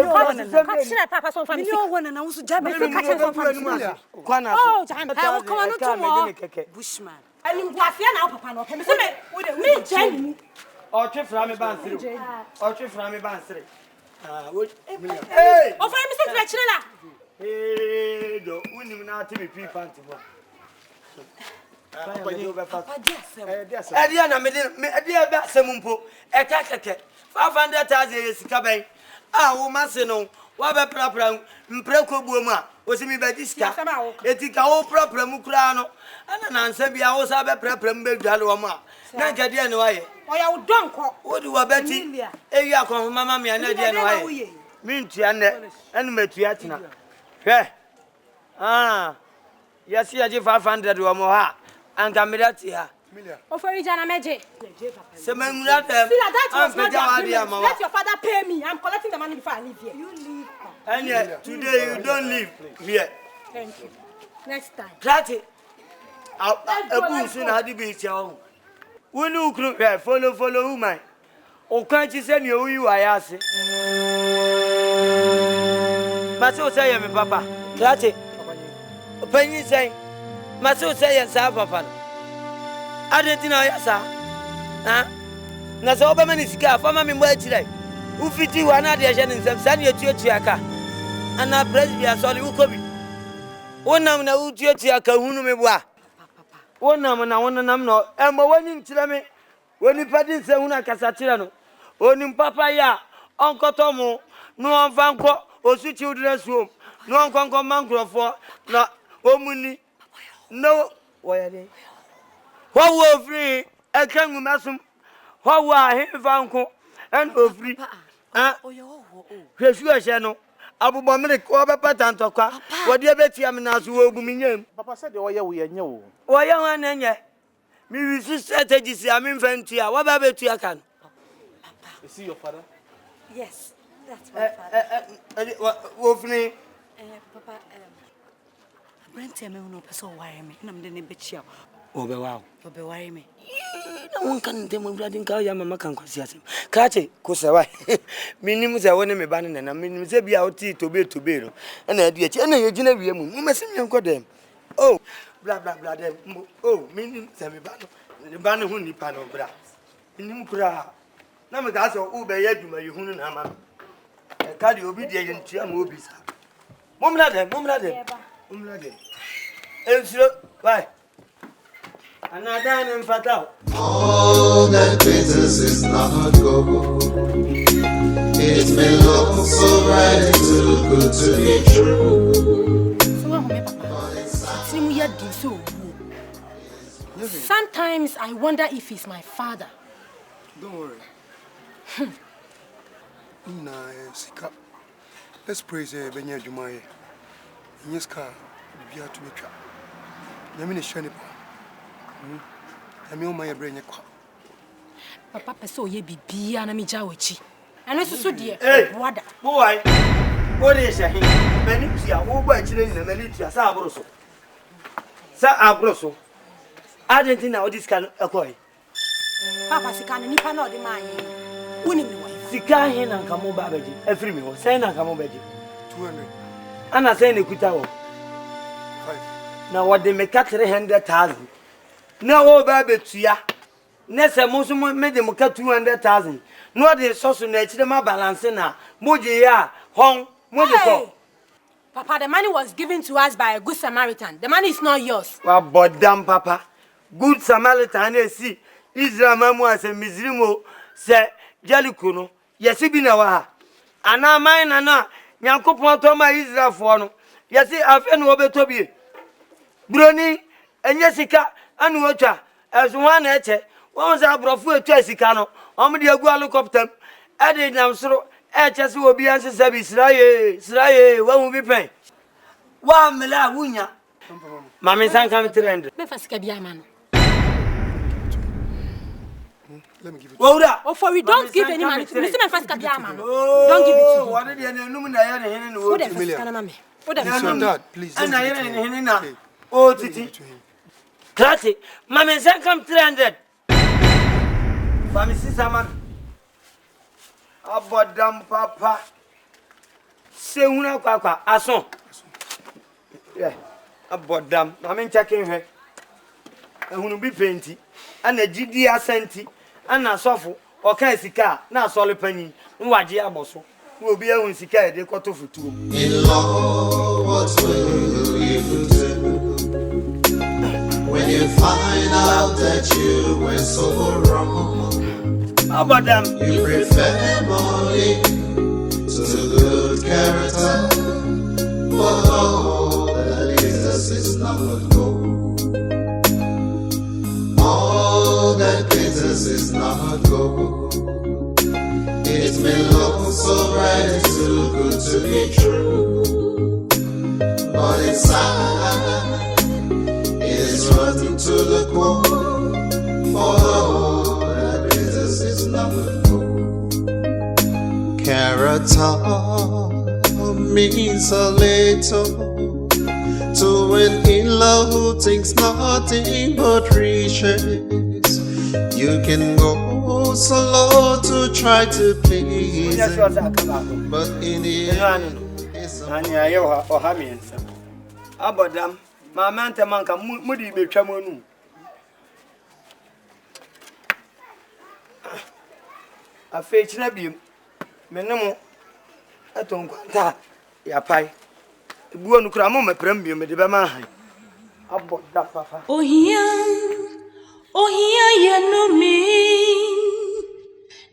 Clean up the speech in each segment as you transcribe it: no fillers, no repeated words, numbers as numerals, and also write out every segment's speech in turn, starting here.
Papa so family. You want na usu jabe catch from family. Kwana. Oh, jam. I come on to Bushman. And you afia na papa no. Me say me Jenny. O twe fra me ban sire. O twe fra me ban sire. Hey! O fa me say tire la. Hey, do unim na ati me pi panty bo. Papa dia na me dia ba semumpo. E ka keke. 500,000 sika ben. Ah, wo mase no. Wa be prapra mpreko buomu a. O si mi be diska. Etika wo prapra mu kura no. Ana na nsa bia wo sa be prapra mu be dwale wo ma. Na nka dia ne wa ye. Oya wo donko. Wo di wa beti. Ewi akon mama me na dia ne wa ye. Mi ntua ne. Enu matua tena. Hwe. Ah. Yesi ya 500 wo mo ha. Anka me dati ha. Ofori jana meje. Sememura dem. Let your father pay me. I'm collecting the money before I leave here. You leave. And yet, today you don't leave here. Thank you. Next time. Krati. Abu soon had to be your. When you follow who man. O can't you send you I ask it? Maso say me papa. Krati. Penny say. Maso say yes, papa. I didn't know yes, sir. Na so ba mani sika fama me mo akire u fiti wa na de hye ne nsam sa ne atuatuaka ana presbia so le ukobi wonam na utuatuaka hunu me boa wonam na wonam no e mo wani nkire me woni padi nse hunu akasa kire no oni papa ya onkoto mo no onfa nko osuchi udire suom no onkonko mankrofo na omuni no woyade wo free e kan ngumasum how are him vanko and free? Hwesu ehye no abubọ mere ko be patanto kwa wode betia me na so obu minyam. Papa said the oye we enye wo. Oye wan enye. Mi wisu strategies am mfantua wa ba betua kan. Papa. Is he your father? Yes, that's my father. Wo fini. Papa Brent me no person wire me na me de ne bechia. Obewa. Obeware me. Na won kan dem brother nka ya mama kan kwasi asem. Kache ko sewa. Minim se woni me ba ne na minim se bia oti tobe no. Na adu echi na ye gina wie mu. Mo mesim nko dem. Oh, bla dem. Oh, minim se me ba no. Ne ba ne hu nipa no bra. Minim kura. Na me ga se o be ye aduma ye hunu na ama. E ka di obi de ye ntua ma obi sa. Momra dem. Ensiro, bye. Another fatao. All that glitters is not gold. It may look so bright, too good to be true. Sometimes I wonder if he's my father. Don't worry. Sika. Let's praise Benya Jumaye. Nyeska, Bia to me. Yamini Shanipa. I'm my brain. Papa, so ye be na mi jawechi. And also, dear, what boy? What is a him? Many who by children in the military, Sabroso. Sabroso. I didn't know this can occur. Papa, Sikan, and Nipa, not the mine. Winning the way. Sika hen and Camo Babaji, every me was saying and Camo Baji. 200. And I say, Nikutao. 5. Now, what they make 300,000. No, baby, Tia. Nessa Muslim made them 200,000. No, the social nature, my balance now. Mujia, home, Mujiko. Papa, the money was given to us by a good Samaritan. The money is not yours. Well, but damn, Papa. Good Samaritan, see. Israel Mamu and Mizrimo, say, Jelikuno. Yes, it be now. And now mine and now, Yanko Toma Israel for no. Yes, I've been over to be. Brony and Jessica and water as one eche. Once I brought food to Escano, on the helicopter. I did now so. Eches will be answered. Sraye, what will be paying? 1 million wunya. Mammy San coming to end. Let me give it. Oh, for we don't give any money to Mr. Kabiaman. Don't give it to him. What did you know? Dad, please. And I ain't oh, Titi. Classic. Mammy San come 300. Mammy Sister Man. About damn Papa. Se huna kwa aso. Yeah. Abodam. Na me checking he. Ehunu bi penti. Ana gidi asenti. Ana sofo. Oka sika na asole panyi. Nwaje aboso. Obi ehun sika e de koto futuo. In love, what will you do when you find out that you were so wrong? Abodam. You prefer money to good character, but all that is not gold. All that glitters is not gold. It's been looking so bright, it's too good to be true. But inside, it's rotten to the core. For all that glitters is not gold. Character means a little to an in-law who thinks nothing but riches. You can go so low to try to please him, but in the end, it's Abodam, my man manka mudi be chamonu. A fetch nabium. Menamo aton kwanta ya pai. Buo nu kra mo me prambio me de be ma han. Abodam papa. Ohia yenumi.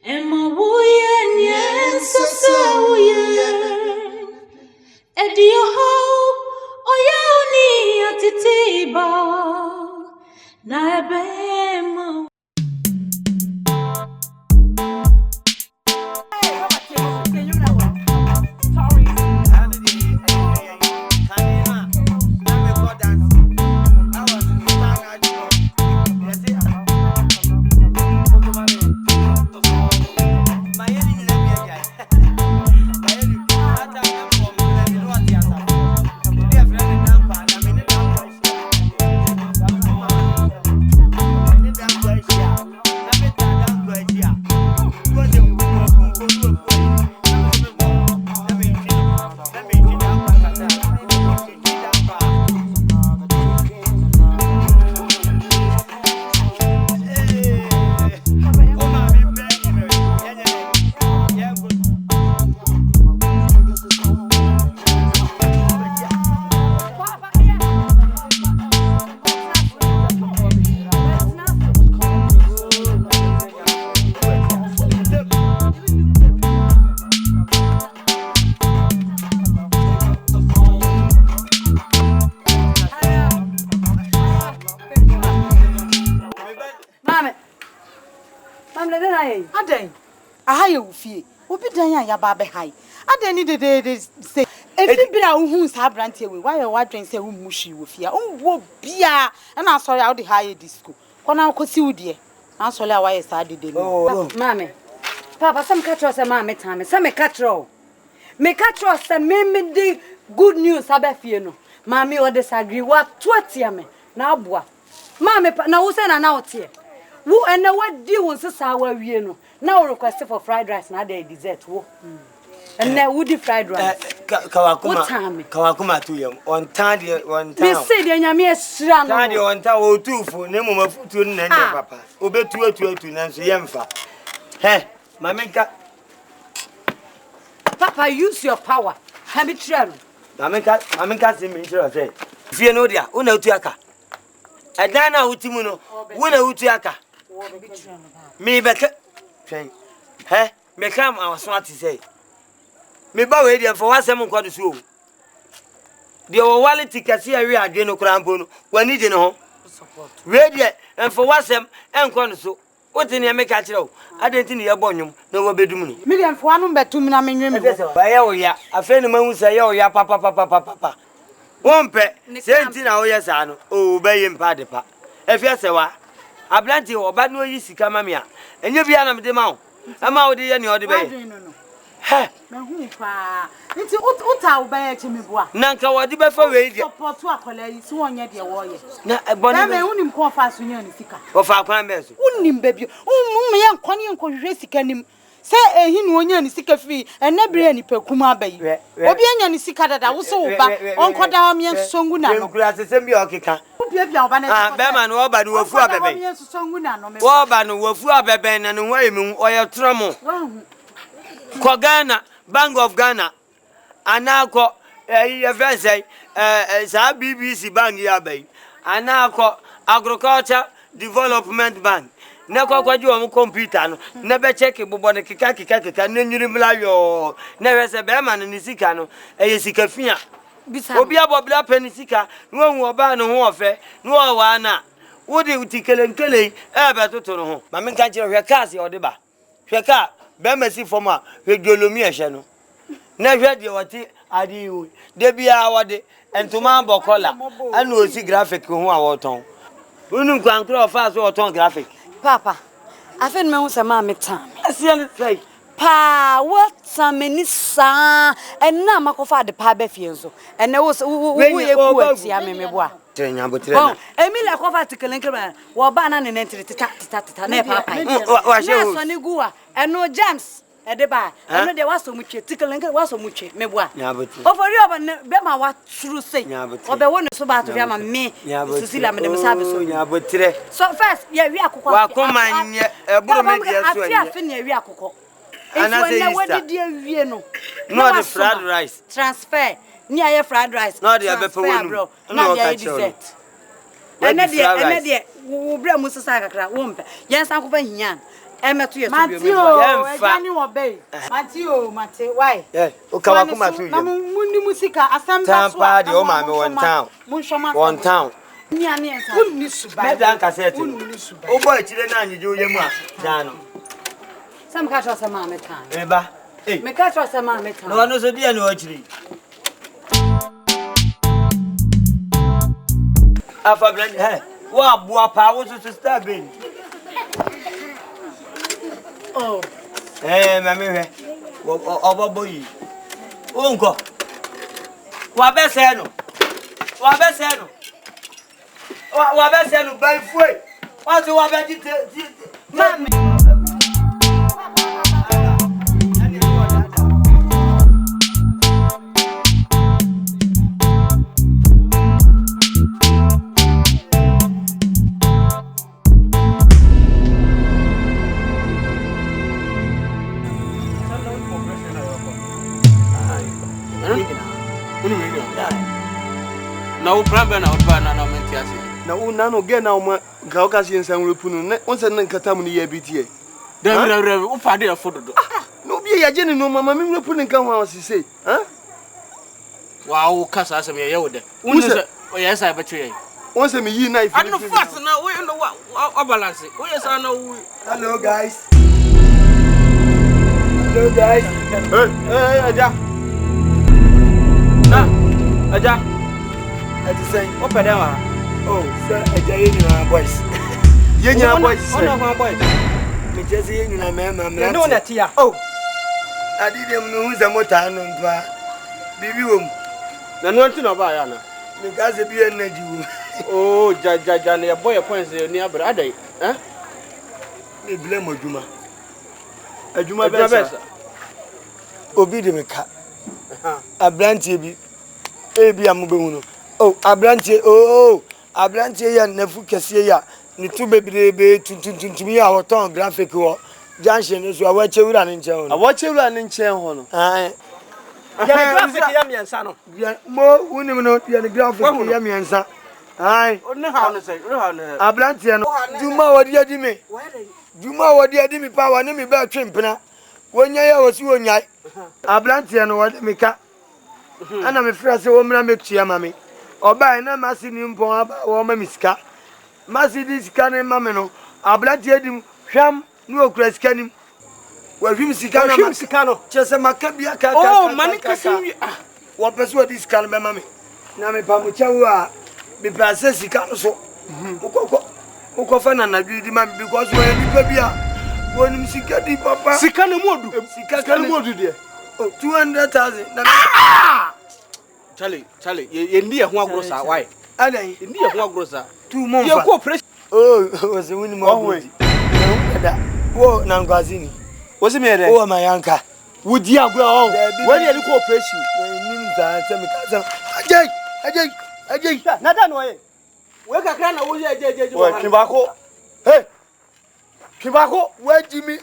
Emma wuye nyenso sauye. Edio ho oya oni atitiba. Na ebema. Aden. Aha ye ufie. Obi dan ya ba be hai. Aden ni de say. Efi bira uhun sa brante we. Why you wadwen say wo mushi wo fia. Wo bia na sorry how the high disco. Kona kosi udie. Na sorry a why sa de no. Oh, mama. Papa some catch us mama time. Some me catch roll. Me catch us me the good news abefie no. Mama o disagree what 20 me. Na aboa. Mama na wo say na otie. Wo and what do won sisa wa wie no. Now request for fried rice na dey dessert wo. And now would the fried rice. Kawakuma to you. On time. Me say the nyame esra no. Time on time o two for ne mama futu na papa. Obetu na so yemfa. He, mamenka. Papa use your power. Have it try. Mamenka say me sure say. Fie no dia, una utu aka. Adana utimu no, una utu aka. Me beka. Twen. He, me kam awasoma ti say. Me ba we dia for wasem nkwado so. De wo wallet kase awi adwe no krampo no, wani je ne ho. We dia en for wasem enkwado so. Woti ne me ka kire o. Adenti ne ye bonnwum na wo bedum no. Me dem fo anu betum na menwe me. Ba ye o ya, afa ne mahu say ye o ya papa. Wompe, se enti na wo ye sa no. O ba ye mpa de pa. Efia se wa. Ablanti oba no yi sika ma me a. Enye bia na me de ma wo. Ama wo de ye ne o de be. He, me hu pa. Nti uta wo ba ye chemi boa. Na nka wo de be fa we dia. Support akola yi so onye de wo ye. Na ebone. Na me unim ko fa so nya ni sika. Wo fa kwan be so. Unim ba bi. Me ye nkwane enko hwehwe sika nim. Say ehi no onya ni sika fi ene bre ni pekuma abayi. Obi anya ni sika dada wo so wo ba onkoda ho me nsongu na no. Nkura sesem bi okeka. Bia oba na. Be ma no oba no wafu abebe. Wo oba no wafu abebe na no hoyemu oye tromo. Ko Ghana, Bank of Ghana. Anako ye say sa BBC bank ya bay. Anako Agriculture Development Bank. Na kwa ji o computer no na be check bobo ne kika na nyiri mla yo na we se be ma ne sika no eye sika fia obi abobla pani sika no hu oba no ho ofe no wa na wodi utikele nkele e be toto no ho ma me kan kire hwe cars e ode ba hwe car be ma si form a hwe dolomi ehye no na hwe de wote adi wu de bia wode entuma bokola ana osi graphic ho a woton unu kwankro of us woton graphic. Papa, I think me say ma me time. Say, Pa, what some many sa and na makofa de pa be fie nso. And there was who ye ku atia me boa. Trenya botre. Bon, Emile kofa tikelenke ba. Wo ba na ne nentire tita na papa. Wa she wo. Na so ne guwa. Eno James ede ba. Eno de waso mutwe tikelenke waso mutwe me boa. Nya botre. Ofori oba be ma wa true say. Obe won so ba to bia ma me. Susila me dem sabe so. Nya botre. So first, yeah, we akoko. Wa koma nye eburu me dia so anye. Afia ne we akoko. Ana say what did you wie no? No the fried rice. Transfer. Ni aye fried rice. No the abepe wonu. No the dessert. Ene de wo bra mu sesa kakra wo mpe. Yes akofa hian. Emeto ye to bi Matio, egani wo be. Matio, mate, why? Yeah, o ka wa kuma tu ye. Na mundi musika asamba so. Tampa de o ma me one town. One town. Ni ani ensa. Unni suba. Me dan cassette. O boy chire na anyi je oyemu a. Dan no. Some catch us a mamma time. Eba. Eh. Me catch us a mamma time. No no so dia no achiri. Afa brand he. Wa boa pa wo so star ben. Oh. Mami he. Obo boyi. Onko. Wa be se no. Wa be se no. Wa be se no by foi. Wa so wa be ti. Mami. Na wo plan be na wo ba na mentiase na wo na no ge na wo ga o ka si nsan repunu ne won se ne nkata mu ne ya bitie da wo fa de afododo no bi ya je ne no mama mi repunu nkan ho asise ha wa wo kasa asem ye wo de won se o ye sa ba tire won se me yi knife I no fast na we no wa balance wo ye sa na wo Hello guys. Hey aja. Na aja. Ati say open dem ah. Oh, sir, aja ye nyina boys. Ye nyina boys. Ona ho boys. Me just ye nyina mama mra. No na tia. Oh. Adi dem no hu za mota no mpa. Bibi wom. Na no nti no ba ya na. Me gaze bi energy wo. Oh, ja na boy points ni abra adai. Eh? Me blame adwuma. Adwuma besa. Obi de me ka. Abrantie bi. Ebi amubehu no. Oh, abrantie abrantie ya nafu kese ya. Ni tu bebrebe tuntuntuntum ya hoton graphic wo. Junction no so awachewura ne nchen ho. Awachewura ne nchen ho no. Ah. Ya graphic ya miensa no. Mo unim no ya graphic ya miensa. Ai. Ne ha no say, ne. Abrantie no. Juma wodi adi me. Juma wodi adi mi pa wa ne mi ba twempena. Wonya ya wosi wonyai. Abrantie no wodi me ka. Ana me frɛ sɛ wo mra metua mame obai na masi ni mpon aba wo ma misika masi di sika ne mame no ablatie dim hwam ni okura sika nim wa hwim sika na ma sika no kyese maka bia ka oh mani kasi wo pɛso di sika no be mame na me pa mo kyawo a be pɛse sika no so ukɔ na nadwi di mame because wo ni pa bia wo nim sika di papa sika ne modu sika ne modu de oh 200,000 na Charlie ye ndi ho agro sa why adan ndi ho agro sa tu monfa ye cooperation oh was winning more good wo na ngwazini What's the matter? Oh, my uncle. Would you go? Where are you cooperation? Ajay. Nada no eh. We ka kana wo ye jeje. Kimbako. Hey. Kimbako, where Jimmy?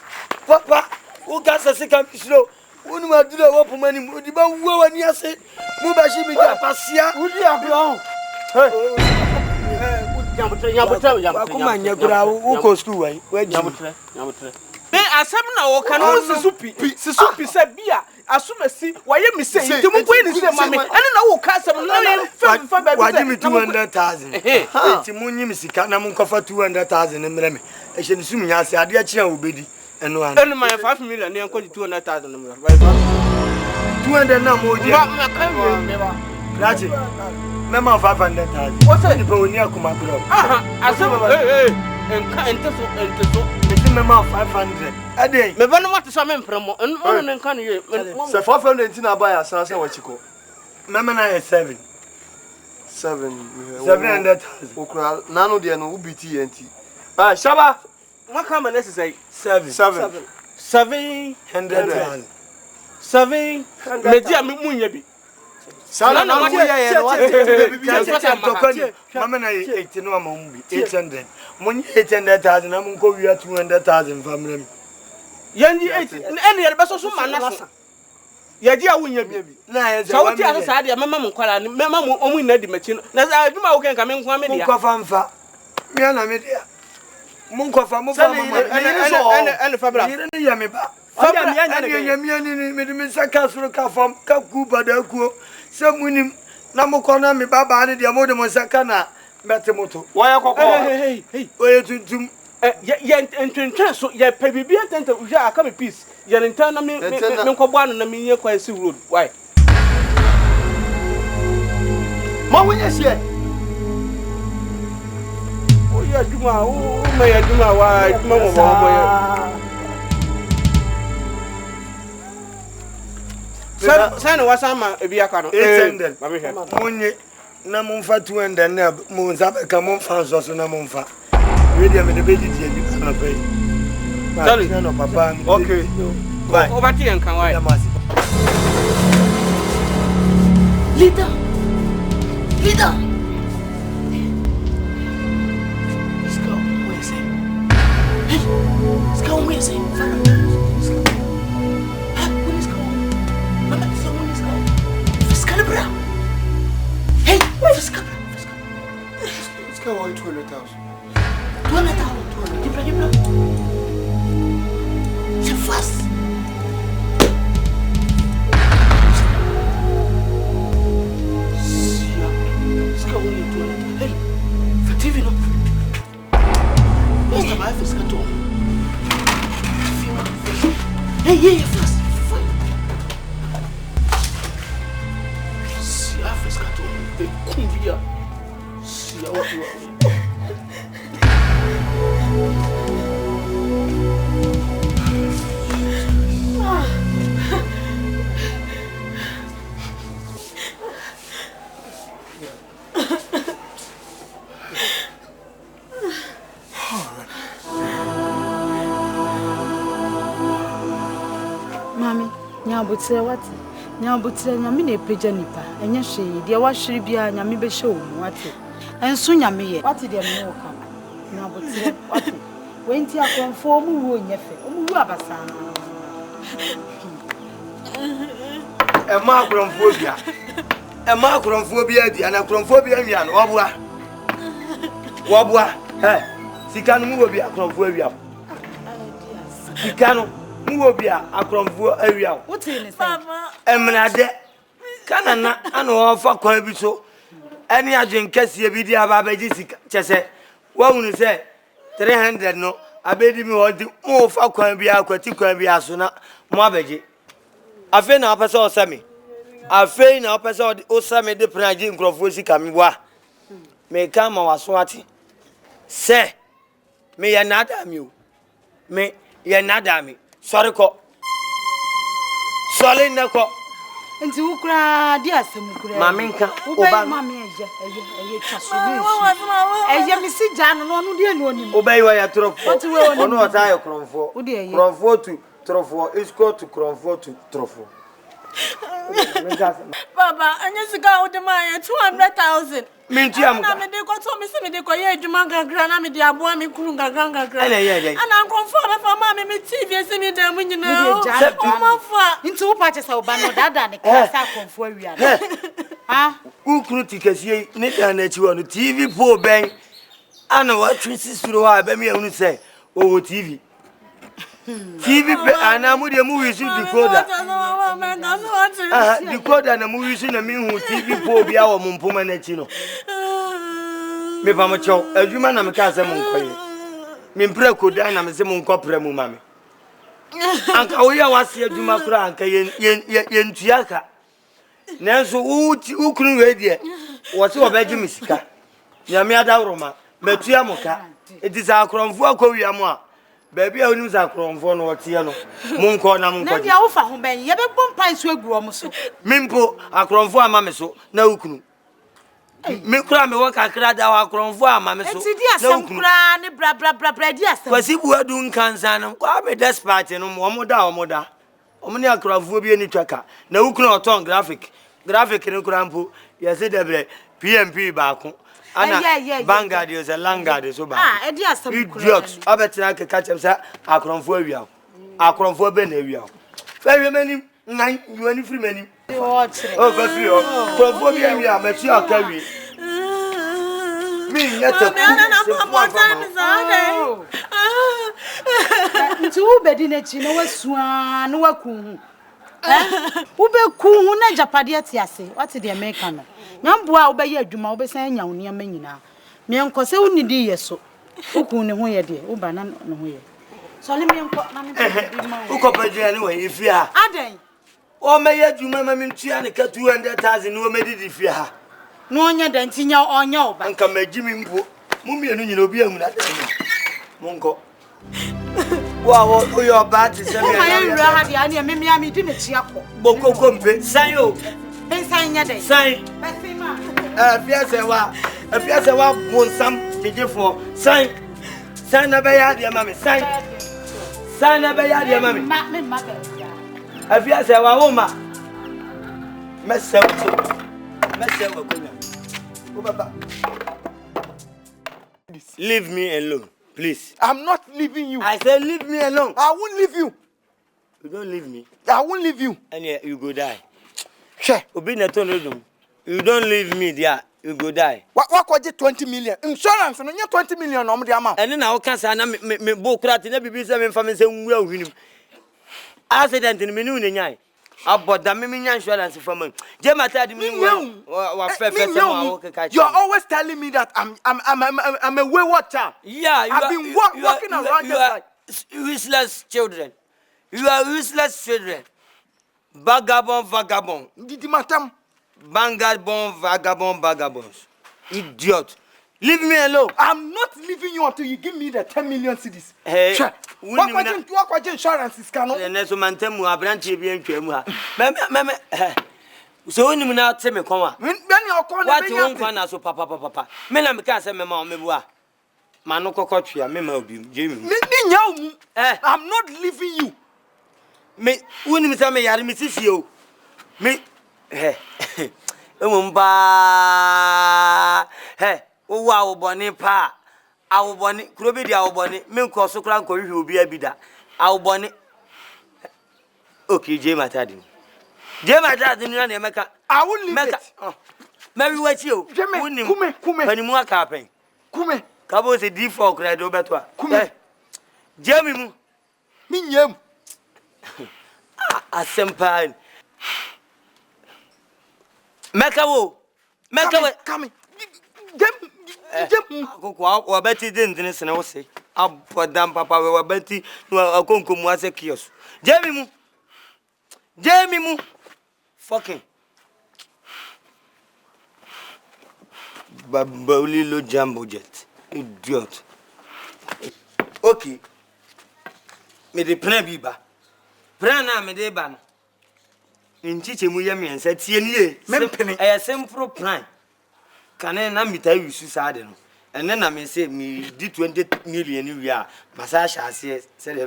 Papa, wo ga sese kan bisro. Wonu ma dure wo pomani mo di ba wo wani ase. Mo ba shi mi ja pasia. Wudi agro. Hey. Nyambotre. Kuma nyagura wo ko school wai. We Nyambotre. Me asem na wo kan wo sisupi se bia asumasi waye mi say nti mu ko ni se mame ene na wo ka asem na ye fa ba bi waji mi 200,000 enti munyi mi sika na mun kofa 200,000 mre me e hye ni sum nya ase ade a kire wo bedi eno an ene ma 5 million ne ko 200,000 mre 200 na mo je ma kan me ba grazie mema 500,000 o say ni pe oni akoma bro asem enka ento mema 500 ade me ba no mate so me mpremo eno ne nka ne ye Se 500 na buy asan se wachiko. mema na 7 700,000 okura nanu de no ubiti enti. Ah, shaba. Maka ma nesi say 700,000 me dia me munya bi Sana na mo ya no what mama na 8 no ma mu bi 800 monye 800,000 na mun ko wiya 200,000 family mi yanji 8 ene ye be so so manasa ye dia wunya bi na ye so wuti asa sa dia mama mun kwala ni mama mu omu na di machi na sa adwuma wo ken ka me nko me dia mun ko famfa mi na me dia mun ko fa mu fa mama ene fabra ni ya me ba fabra mi ni me saka suru ka fam ka ku badaku se munim na mo ko na me baba ni dia mo de mo saka na mete moto waya kokko. Hey. oye tuntum ye entwentwa so ye pa bibia tenta uhwa aka me peace ye ntan na me nkobo anu na me nye kwansi road why Ma wonya sie. o ya duma o me ya duma wa duma mo bo ye sana wasama ebi aka no 800 ma me hwe monye na mun fa 200 na mun sabe ka mun fa so na mun fa we dia me de be di di na pay Sorry. no papa Okay. bye o bati en kan why Leader. let's go where is it hey let's go where is it hey, Let's go on 200,000. 200,000 Ibra. C'est fast. Let's go on 200,000. Hey, for TV no. What's the life is going to? Hey, fast. See, Africa to the Kumbia. See what you are. Mami, nyabutre wati. Nyabutre nyame na epeja nipa. Enye hwe de wa hwere bia nyame be hwe wo wati. Enso nyame ye. Wati de me wo ka. Nyabutre wati. Wenti akonfo mu wo nyefe. Omu wu abasa. ma akromfobia akromfobia di ana akromfobia nwa no wabua sika no mu wo bia akromfobia sika no mu wo bia akromfo awia Woti ni say. emnade kana na ana ofa kwa bi so eni adwen kase bi di aba baji sika chese wa hunu se 300 no abedi mi wodi mo fa kwa bi akwati kwa bi aso na mo abaji afi na apese osami afi na apese osami de praji nkrofo sika mi bua me ka ma waso ati se me ya nada mi o me ya nada mi sorry ko sole nako Enti ukura di asem ukura. Mami nka oba mami eye twaso ni. Eye mi si ja no no de enu onim. Obey wa ya trop. What we onim. Ono ota ya kromfo. Kromfo tu trofo is called to comfort to trofo. Baba, and you go with the money 200,000. Mintiam. Me de ko to me se me de ko ye adwuma gagran na me de aboa me kuru gagran gagran. And I'm confirm for mama me TV se me da mu nyina. Mama fa. Into wo patch sa oba no dada ne klasa konfo awia. Ah, Ukuru tikasi ne dan na chi wo no TV po ben. Ana wa twisi suro wa ba me ehunu say o TV. TV pe ana mu de mu wisu decoder. Decoder na mu wisu na mi hu TV po bia wo mpoma na chi no. Me ba mo chow adwuma na me ka se mo nkoye. Me mpre kodan na me se mo nkopre mu ma me. Anka wo ya wase adwuma kura anka ye ntuaka. Nanso ukunu we de wo se wo ba gi misika. Ya me adawroma matua moka. Edisa akromfo akowia mo a baby a wonu za akromfo no wote no monko na monko. na dia wo fa ho ben ye be bompa so agu o so. Mimpo akromfo ama me so na ukunu. Me kura me waka kra da akromfo ama me so. Enti dia sam kura ne bra dia sam. Kwasi buadu nkansa no kwa me despatch no mo da omo ne akromfo bi eni twaka na ukunu oton graphic ne kura mpo ye se debre PMP ba ko. Ana Vanguard is a Langard so ba. Ah, e dia sam kura. Idiot. Abetina ke catch say akromfo awia. Akromfo be na awia. Fa wi mani ngan yuani free mani. O chire. Oh, go free. Akromfo bi awia meti akawi. Me nyata ku. Nti wo bedi na chi na wasua na waku. Wo be ku hu na japade atiase. What the American no. Nyamboa wo be ye adwuma wo be san nya wo ne nyina. Me enko se wo nidi ye so. Wo ku ne ho ye de, wo ba na ne ho ye. So le me enko na me bi ma. Wo ko padua ne we ifi ha. Aden. O me ye adwuma ma me ntua ne ka 200,000 wo me didi fi ha. No onya da ntinya onya oba. Anka magimi mpo. Mu mienu nyina obi ahuna da. Monko. Wow, your bat is every day. Me didn't cheer for Boko Compe, Sayo. Sign your day. Sign. Fiasawa won some did for sign. Sign a bayard, your mammy. Sign a bayard, your mammy. Fiasawa Oma. Leave me alone. Please. I'm not leaving you. I said leave me alone. I won't leave you. You don't leave me. I won't leave you. And yeah, you go die. Sure. You don't leave me there. You go die. What was it 20 million? Insurance, and you're 20 million on the amount. And then I can't say me book rat in every business family saying well with him. Accident in Minu. About the mimi insurance from me. You're always telling me that I'm a wayward child. Yeah, I've been walking around just like useless children. You are useless children. Vagabond. Did madam? Vagabonds. Idiot. Leave me alone. I'm not leaving you until you give me the 10 million cedis. Hey, sure. What insurance is canon? And that's my temu a branch of so when you now tell me, come on. When you're calling what you want, so papa. Men, I'm can't say, Mamma, Manoko Cochia, Memo, Jimmy. I'm not leaving you. Me, when you tell me, I miss you. Me, hey, hey. Wow, bonny pa. Our bonny, Krobby, our bonny, milk or so crank or you will be a bidder. Our bonny. Okay, Jim, I did. I wouldn't make it. Mary, what's you? Kume, anymore carping. Kume, Cabos a default, Credo Betua. Kume, Jamie, Minium. A sempai. Macao, coming. Or Betty didn't listen. I say, I'll put down Papa or Betty, no, I'll come was a kiosk. Jamie, fucking Babolilo Jumbo Jet, idiot. Okay, me the prebiba. Prana me de ban. In teaching William and said, see, a simple plan. Can I not be tell you suicide? And then I may say me did 20 million we are. Massage said the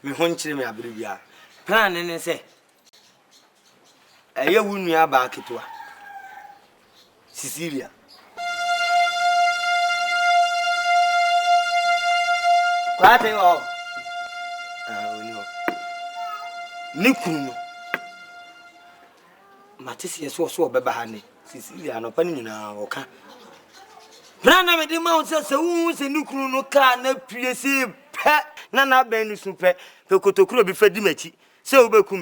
me hunch me a brivia. Plan and say, a year wouldn't be back to her. Cecilia. What all? Niku Matisia so bebahane Cecilia no pani na oka Brana me de ma so se niku no ka na piese pe na ben nu supe pe kotokuro bi fadi machi se obeku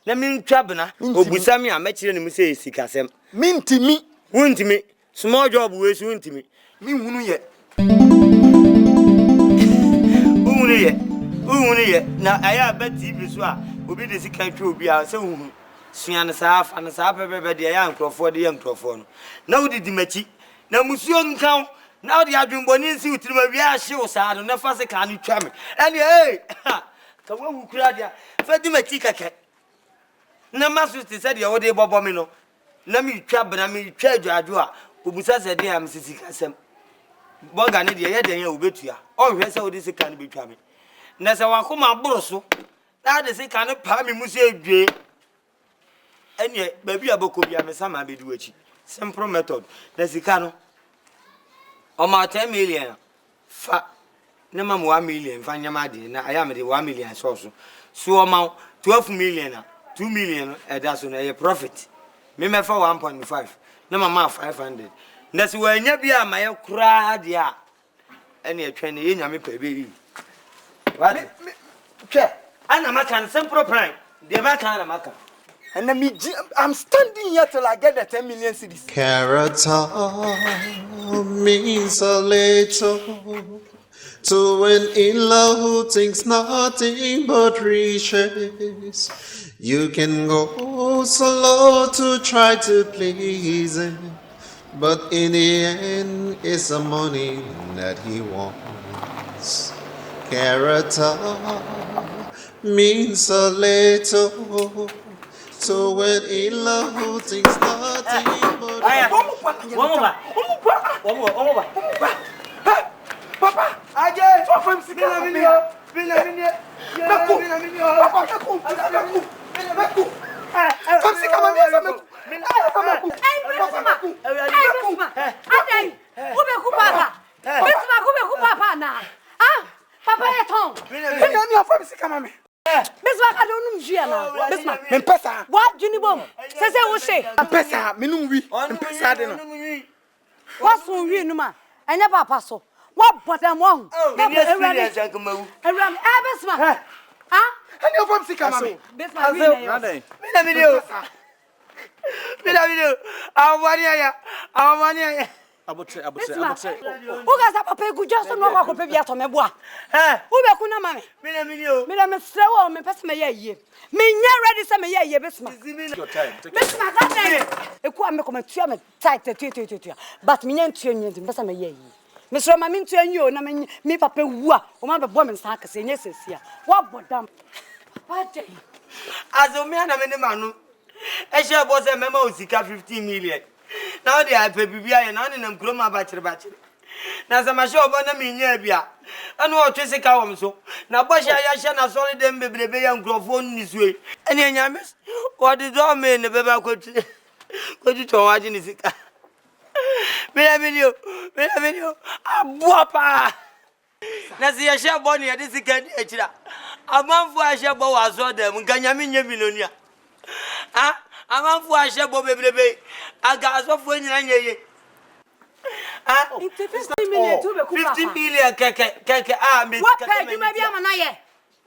na me ntwa bena obusa me a machire ne mu se sikasem Mintimi wuntimi small job we so wuntimi mi hunu ye Uhunu ye na aya ba TV so a obi de sika twa obi a se uhunu suan sa afa na sa pepe de ya nkrofo de ya nkrofo no na wodi machi na musuo nkan na wodi adwenboni nsi utirima wi a hye wo sa no na fa se ka no twa me ene ka wahu kura dia fa di machi keke na masu ti se de wodi bobo me no na mi twa bena mi twa adwadwo a obusa se de am sisika sem boga ne de ye den ya obetua o hwe se wodi sika no betwa me na se wakoma boroso na de sika no pa me musu edwe ene baby aboko bia me sama bedu achi simple method na sika no o ma 10 million fa na ma 1 million fa nyama de na aya me de 1 million so o ma 12 million na 2 million eda so na ye profit me me fa 1.5 na mama 500 na se wanya bia ma ye kura de a ene etwe ne ye nyame pa be what che ana maka simple plan de maka na maka. And I'm standing here till I get the 10 million cedis. Character means a little to an in-law who thinks nothing but riches. You can go slow to try to please him, but in the end, it's the money that he wants. Character means a little to when in love who thinks nothing but Papa, aje so fam sika Bila Papa eton. Bismarck, I don't know Giana. Bismarck, Pesa. what Junibom? Says I will say. Pesa, Minumi, Pesa. What's on you, Numa? I never pass. What but I'm wrong. Bismarck, huh? And you're from Sikama. Bismarck, who got up a pay good just no walk up a yet on my boy? Who be kuna mammy? Mina slow me pass me ye. Me ready some ye, Bismarck. Bismarck, a quam come to tight to but me and Tunian to pass me ye. Miss Roma mean to you, and I mean me papa woo, or my woman sack say yes, here. What but damn? What day? As a man, I'm in the man. I shall was a memo 15 million. Now they are baby and on groma bachelor. Now some show about me near Bia. I know what Tracy Cowam so. Now, Basha Yashana solid them baby and grow phone this way. And then Yamis, what did all men the baby could you to watching this? May I mean you, a whopper. Now see a share bonnie at this again. A month for a share bow as well them, Ganyamin Yamilonia. Ah. I'm on for a shabo baby. I got so funny. 15 million keke what pay you may be a manaye?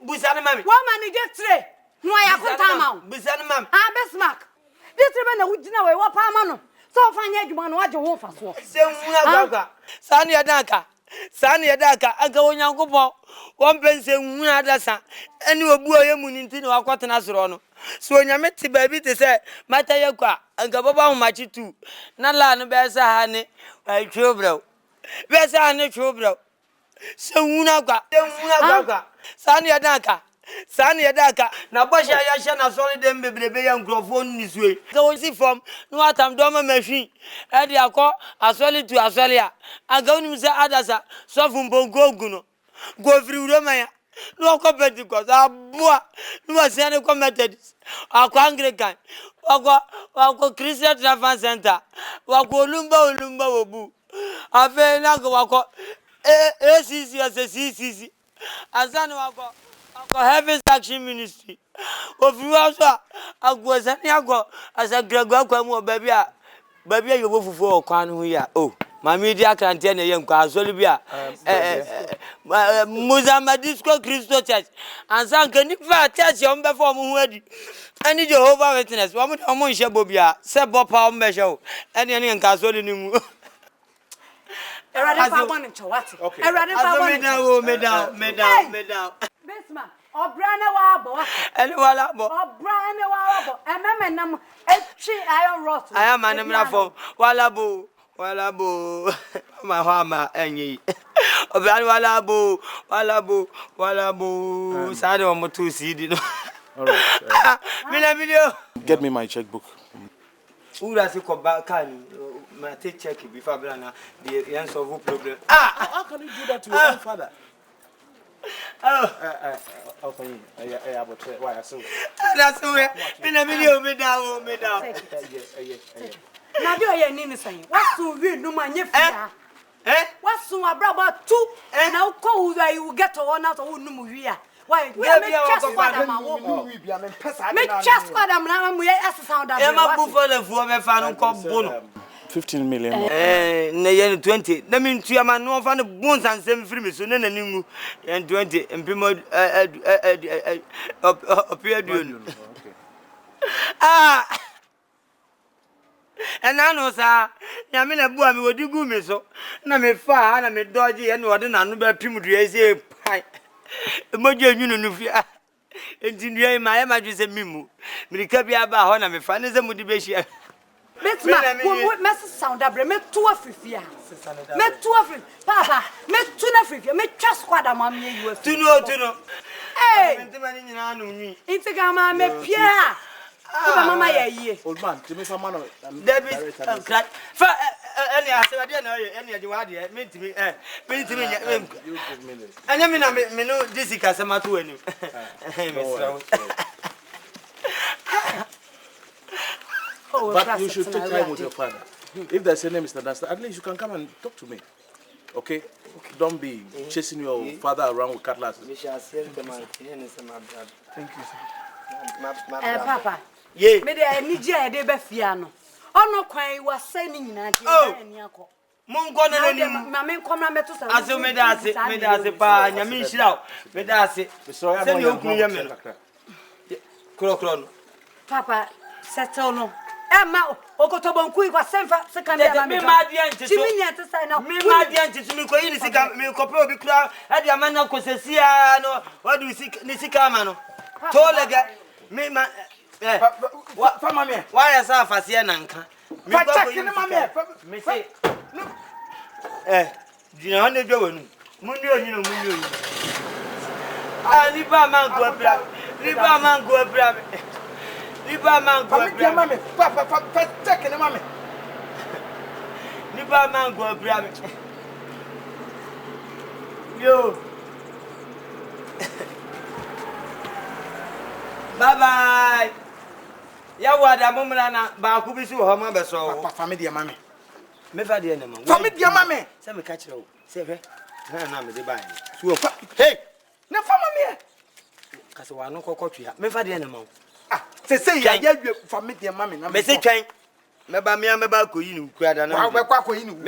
Busana mammy. One man just three. No, I have come Busana mam. Bismarck. This woman would know what Pamano. So find you what you want for. Sani Daka, I go on Yanko. One pence and Munadasa, and you will boy a moon into a quarter Nasrono. So when you met the baby to say, Matayaka, and Gababa Machi too. Nala Bessa Honey, I trouble. Bessa Honey trouble. So Munaga, Sani Daka, Sani edaka na bosha ya hye na solid dem bebrebe ya nkrofo nisue. So we see from no atam do ma machine. E de akọ asoli to asoli a. Aga unim se adasa so fu mbongo ogu no. Go free uro ma ya. No ko Pentecost aboa. No asiane ko Methodist. Akọ Anglican. Wako Christian Travel Center. Wako olumba obu. Afe na go wako ACC. Azana wako Heaven's Action Ministry. Of you also, I was any ago as a Gregor Quamo baby. Baby, you go for Quan here. Oh, my media can't tell a young car, Solibia. Muzamadisco Christo Church. And some can you touch your before Muedi? I need Jehovah Witness. One with Amonisha Bobia, Sebo Power Measure, and any castle in you. Okay. I Besma, Obrana Wabo, and Wallabo, Obrana Wabo, and Mamma, iron rot. I am an for Wallabu, my Hama, and ye. Wallabu, Sado Motu seed. All right. Get me my checkbook. Who does it come back? My take check it before Brana, the answer of problem. How can you do that to your own father? Open why so? That's where in a video, me down. Now, do you need to say, what's to read no money? What's to my brother too? And how cold are you get to one out of Numuria? Why, we are just madam, now we ask the sound of Emma Buffalo for me, found Bono. 15 million. 20. That means you are man no fan of bones and same free so and 20 and Pimo appeared. And I know, sir, Yamina Buami would do good me so. Na me far and me dodgy and what an another Pimudri pie. Mojo, you know, and my emergency mimu. Mirikabia about Hona, me fan is a motivation. Let's make sound up, me 2 of 50. Me 2 of 50. Papa, me 2 of 50. Me just squad a mammy. You to know. Hey, it's a gamma, me Pierre. Mama, ye. Old man, give me some money. Debbie, crack. Any answer, I didn't know any of you had yet. Mean to me, you give me this. And I mean, I know this is Casamatu and you. But you should take time with your father. If there's a name, Mr. Duster, at least you can come and talk to me. Okay? Don't be chasing your father around with cutlasses. Thank you, sir. Papa. Yeah. Me de need you de be fiano. Ono kwan was sending na ti na yako. Mungo no ni mama kom na meto sa. Aso me da se pa nyame nhira me da se. Se me okunu ya me. Kro no. Papa, settle no. Emma okotobonku ikwa semfa sekanda na me ma dia ntiso. Timi nya tsa na. Me ma dia ntiso mi ko yini sika me kope obi kura e dia manna kosesia no. What do you see ni sika ma no. Tolega me ma Fama me. Why is that fasia nanka? Me me say. You know the job. Mundi you. Ah, liba man go bra. Liba man go bra. Papa, check in mama. Liba man go bra. Yo. Bye. Ya wada momra na ba ku bi si ho ma be so. Papa family mama. Me fa de na ma. Family mama. Se me ka kire o. Se hwe. Na me de ba ni. So hey. Na family. Ka se wa no kokotwa. Me fa de na ma. Ah, se ya dwe family mama na. Me se twen. Me ba ko yi ni ku ada na. Wa be kwa ko yi ni ku.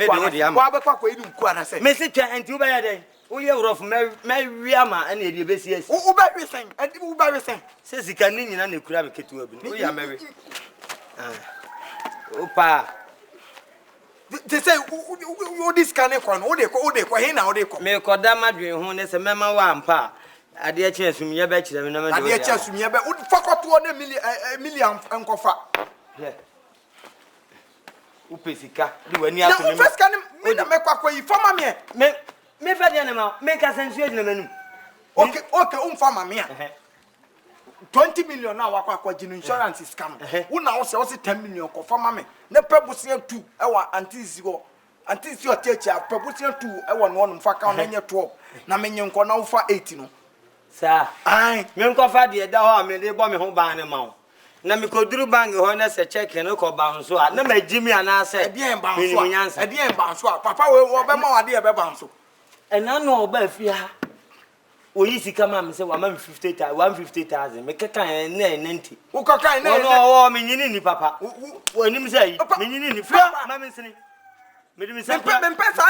Wa be kwa ko yi ni ku ana se. Me se twen anti u ba ya den. O ye rof me wiama ana e de be si esi. U ba wesen. Adi u ba wesen. Se sika ni nyina na kura me ketu abi. O ya mewe. Opa. They say o this can e kwa no. O de kwa he na o de kwa. Me ko da madwen ho ne se mema wa ampa. Ade a che asumye ba kire me na me de. Ade a che asumye ba. O fakoto o na million enkofa. Yeah. Upesika. Di wani ato me. Na first can me na me kwa yi fama me. Me fa de na ma. Me ka sensu e na manum. Okay, farmer me. 20 million now wakwa insurance is scam. Who now say 10 million ko for mama. Ne prebusian 2 ewa antis your teacher prebusian 2 ewa no one fa ka na nye 12 na menye nko na ufa 8 no. Sir, ai me nko fa de da ho me de bo me ho ban ne ma wo. Na me koduru bank ho na se check no ko ban so a na ma jimi ana se. E bien ban so. E bien ban so. Papa we be ma wade e be ban so. E na no oba fi ha. Oyi sika ma me se wa ma 150,000 me keka na 90. Wo keka na no me nyini ni papa. Wo nim say me nyini ni fa ma me sini. Me dim say me pesa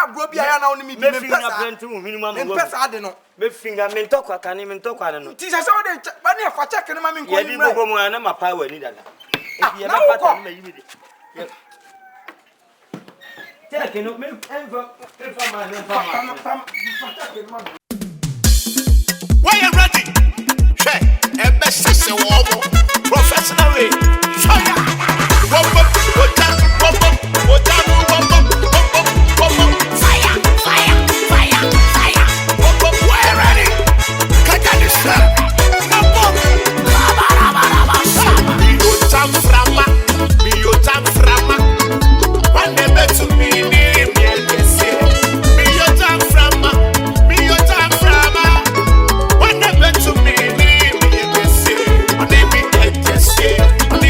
agro bia ya na oni me pesa. Me finga print mu minimum me pesa ade no. Me finga me ntokwa kane me ntokwa no. Ti se wo de ba ne fa check ne ma me nko ni. Ya di bobo mu na ma pa wa ni dada. E na pata me yimi de. Check no me enfa ma. Why you ready? Hey, a best sister woman, professional way. Show ya. Fire, fire, fire, fire. Why ready? Catch this stuff. Me yo tam frama. When they bet to me, me say. Me yo tam frama. When they bet to me, me say. On the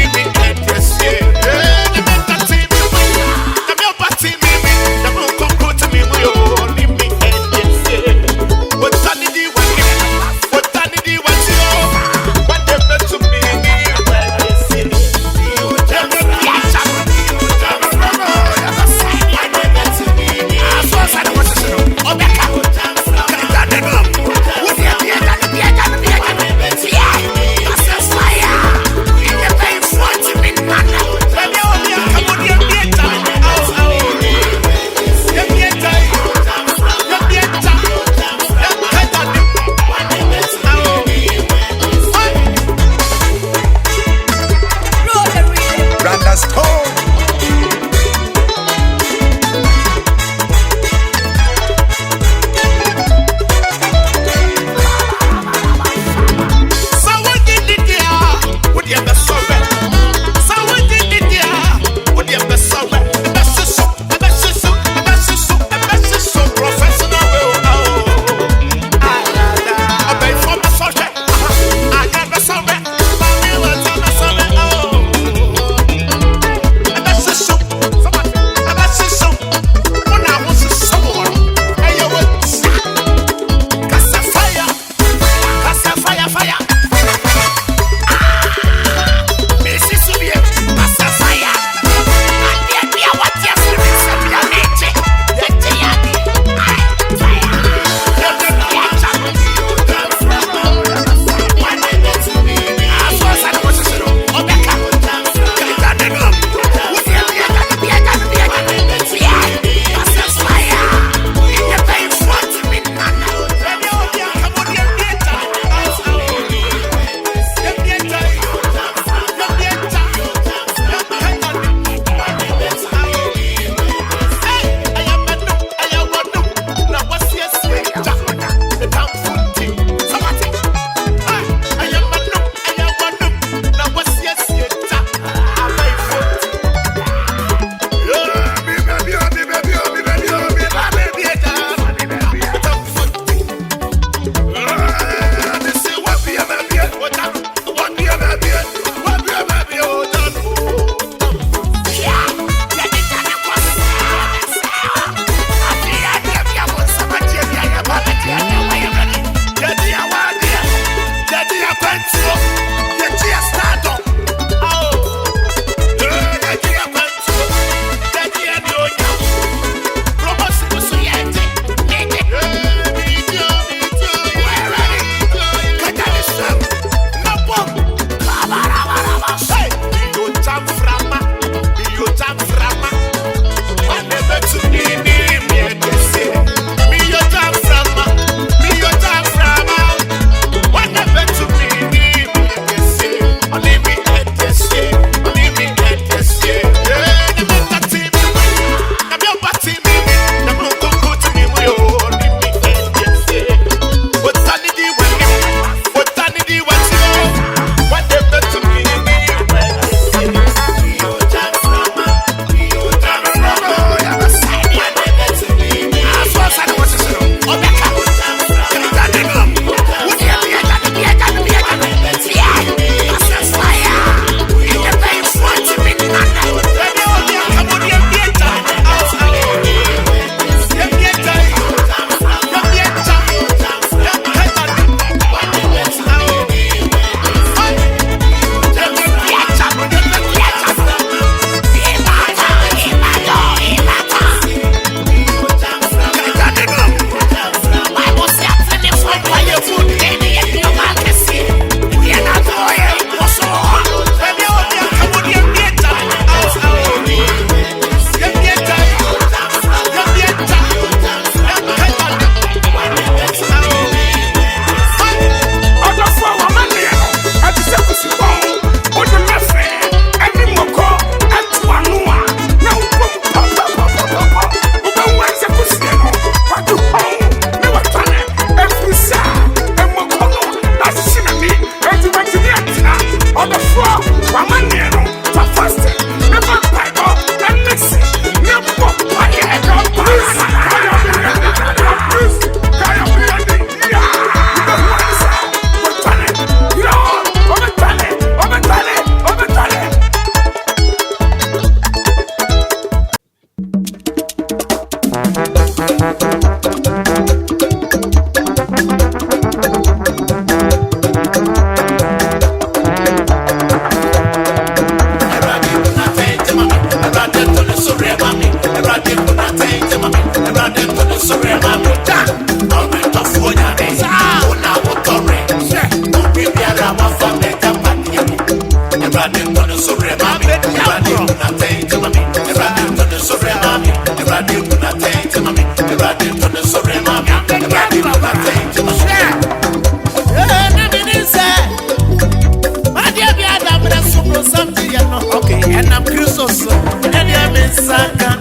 Saka.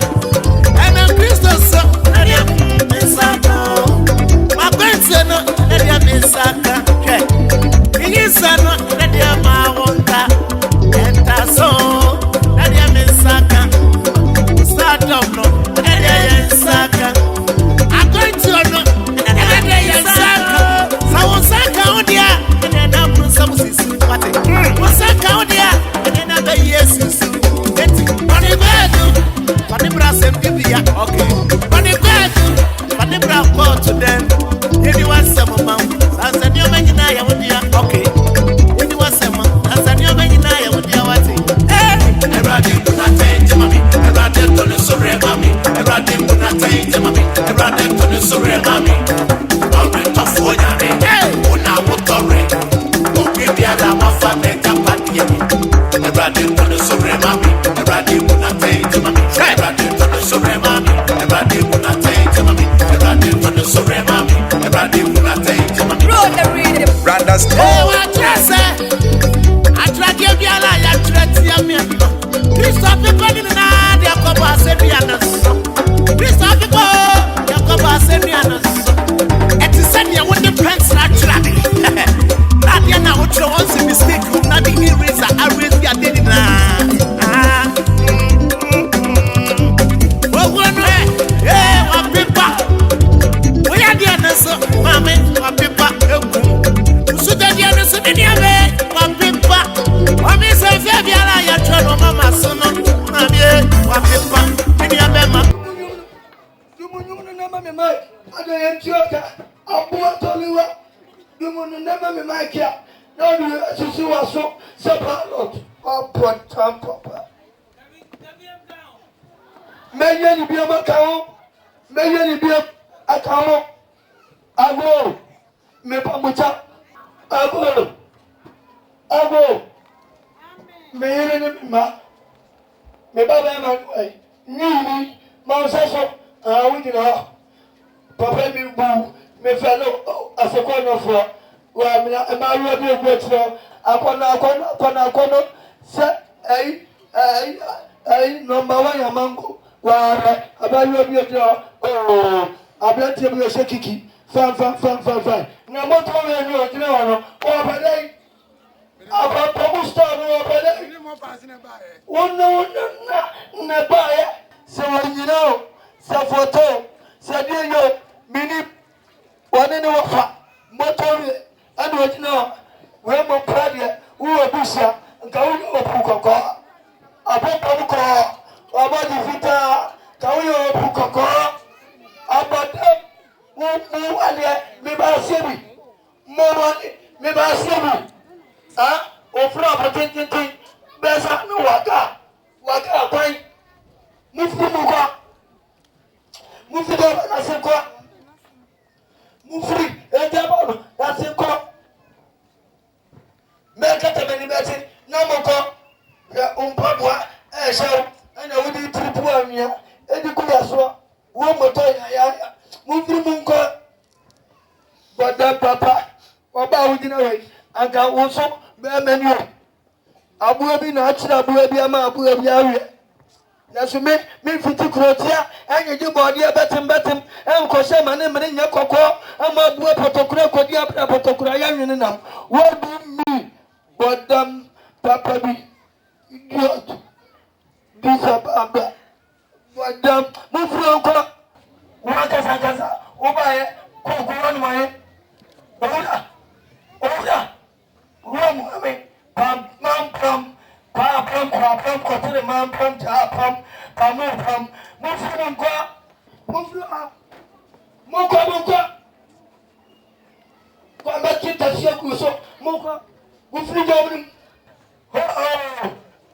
And a Christos, Saka. My grandson, Saka. He is son, my wonka. And so, Saka. Start up, no, Saka. I'm going to know, Saka. So, Saka, oh dear, and then I'm going to see what it was. Saka, oh dear, and then I'm going to see. Okay. When you go to them, if you want some amount, I said, you're making I would be okay. If you want some, I said, you're making I would be what everybody do not change, mommy. Everybody to the sorry, mommy. Everybody do not change, mommy. Everybody to the sorry, mommy. Don't be tough for you, hey. When I would correct, don't be the other one for the company. Everybody to the sorry, mommy. Everybody do not change, mommy. Everybody to the sorry, mommy. Everybody do not change, mommy. Everybody to the sorry, mommy. Everybody do not change, mommy. Brother Stone. Hey, what you say? I try to give you a lie. I try to tell me. Christophe, calling in the Yakoba, send me an answer. Christophe, Yakoba, send me an answer. And to send you when the pants naturally. Nadia, now what you want to mistake? Not the eraser. I raise your daddy now. Well, one way. Hey, what people? We are the answer. Mammy, what people? So that you are so many of it. What people? What is a baby? I try to mama son. Mammy, what people? Many of them. I don't joke. I'm what only you will never be my care. No, you see what so separate. Oh, poor time, papa. May you be a macao? May you be a cow? I go. Me pamucha. I go. I go. May you be ma. Me baba man way. Ni Mousaso. We did not. Papa me boo. Me fellow as a corner for. Well, my radio works for. I corner. Say, number one amango. Well, about your oh, I bet you be a shakiki. Fine. No more time, you know, over there. About Pomusta, over there. Oh, no, buy. So, you know, so photo, said you, mini, one in the motor, and what you know, we're more proud, who are Busha, and go to Puka. About Puka. About the Vita, Kayo Pukako, about them, maybe I see me. More money, maybe I see me. Ah, or from a thing, Bessa, no waka, point. Move to Muka, move to the Nasenko, move free, and Jabon, Nasenko. Make it a many better, no more, Pabua, show. And I will be triple one year. And the Kulaswa, one more time. Move to Munko. But that papa, about in a way, I got also bear menu. I will be natural, I will be a man, I will be area. That's me, for two crotia, and you do body a better, and Cosem and in your cocoa, and my boy Potocra, Codia, Potocra, what do me? But Papa be idiot. This ababa, madam, move from Wakasa, Obaye, Cocoon, my Oda, Rum, Pam, Cotton, Mam, Pam, Moka, Moka,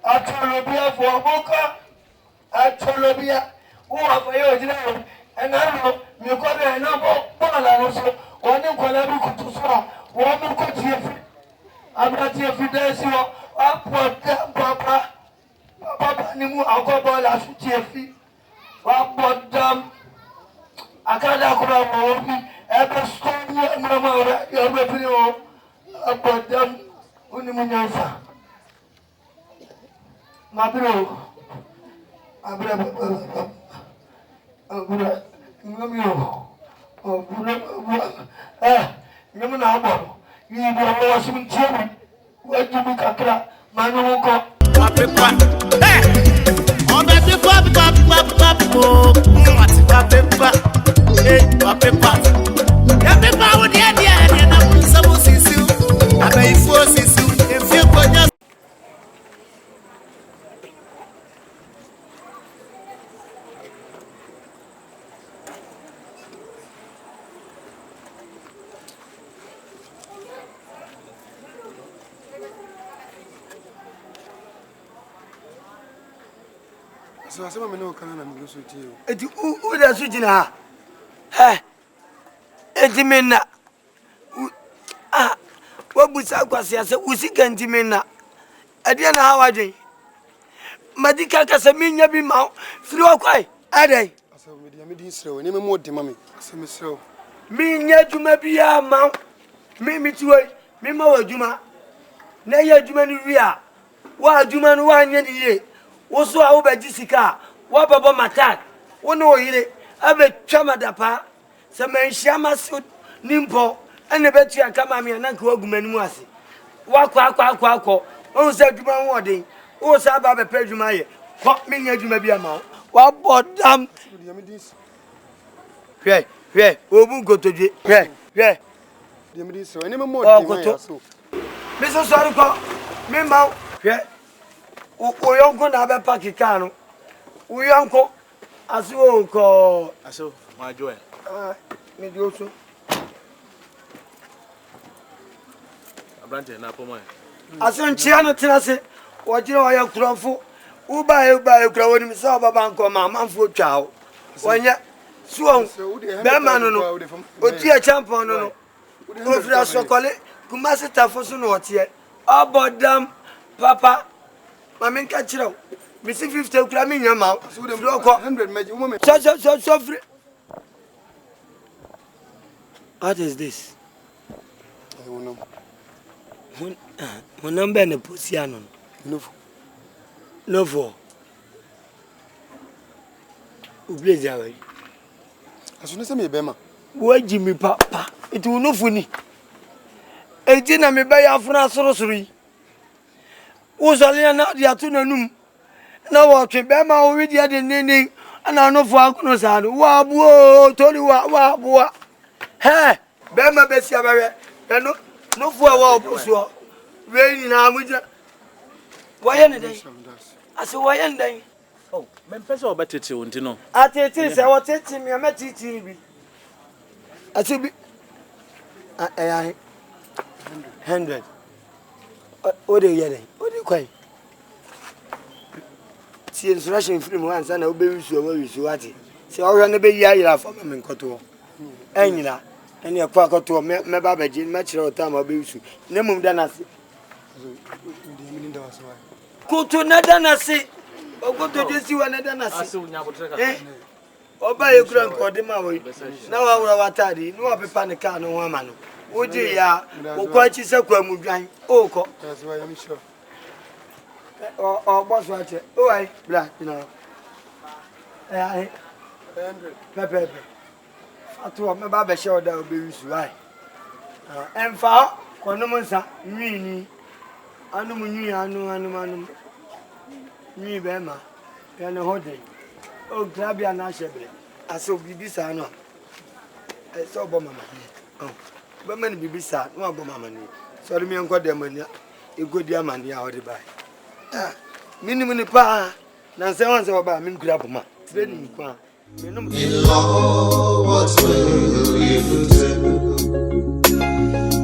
Atolobia for Moka, Atolobia, who have a year, and I know you got a number, also, one in Colabu to saw, one in Cotier. I'm not here for this, you are Papa, Nimu, alcohol, as Tiffy, what I can't have a ever stone, Mamma, your revenue, about them, Unimunyansa. My bro, So I said, I'm not going to go to you. Who does it in her? Eh? Etimena. Ah, what was I was here? So, we see Cantimena. I didn't know how I did. Madika Casaminia be mount through a quay. Are they? I said, I'm a so, and even more to mammy. I said, Miss So. Me yet you may be a mount. Me to it. Me more Juma. Nay, Jumani Ria. Why Juman 1 year? Also, I over Jessica. What about my tag? One no, he have a chama dapa. Some man shama suit nimpo. And the bet you are coming and uncle Gumenuasi. Quack. Oh, said Juman one day. Oh, Sabba Pedumaya. What mean you may be a mount? What bought damn? Yeah, we go to the. Yeah. So, any more. Mrs. Saruko, me mount. Yeah. We uncle Nabe Pakicano. We uncle as you uncle. So, my joy. Me do so. A branch and apple mine. As in Chiano Tenase, what you know, I have Trumfo. Who buy a crowd himself a bank or my man for chow. When yet, so, Berman, or dear champion, no. Over a chocolate, Kumasita for soon what yet. Oh, but damn, Papa. Mamma catch you. Missing 50 climbing your mouth. So, the block 100 made you woman. So free. What is this? I don't know. When number in the Pussiano. No for. Who plays that way? As soon as I may Bema. Why, Jimmy Papa? It will no funny. A dinner may buy a for sorcery. Who's a Leonard the afternoon? Now, what Bema already had a name, and I know for Alconosad. Wabo, told you what. Hey, Bema Bessia, no for a while, raining now with you. Why any day? I said, why any day? Oh, Memphis or better to know. I tell you, I was telling me, I met TV. I said, 100. What do you get? What do you call? See, instruction film once and I'll be so well. See, I'll run a bit yah for me in Coto. Angela, and your quack to me, Babaji, much of time I'll be with you. Name than I see. Go to Nadanasi. Or go to just you another Nasi. Or buy a grand Cordima. Now I will tardy. No, be panic, no woman. Would you, ya? Or quite is a quamu. Oh, that's why I'm sure. Or boss watcher. Oh, I black, you know. 100. Pepper. I told my barber show that will be right. And for Quanomonsa, me. I know. Me, Bema, and a whole day. Oh, grab your nashable. I saw Bibi I know. I saw Bomma. Oh, but many Bibi sad, no Bomma. Sorry, me and got them money. You go dear money out of the buy. Minimum pa. Now, someone's about me grab ma. In love, what will you do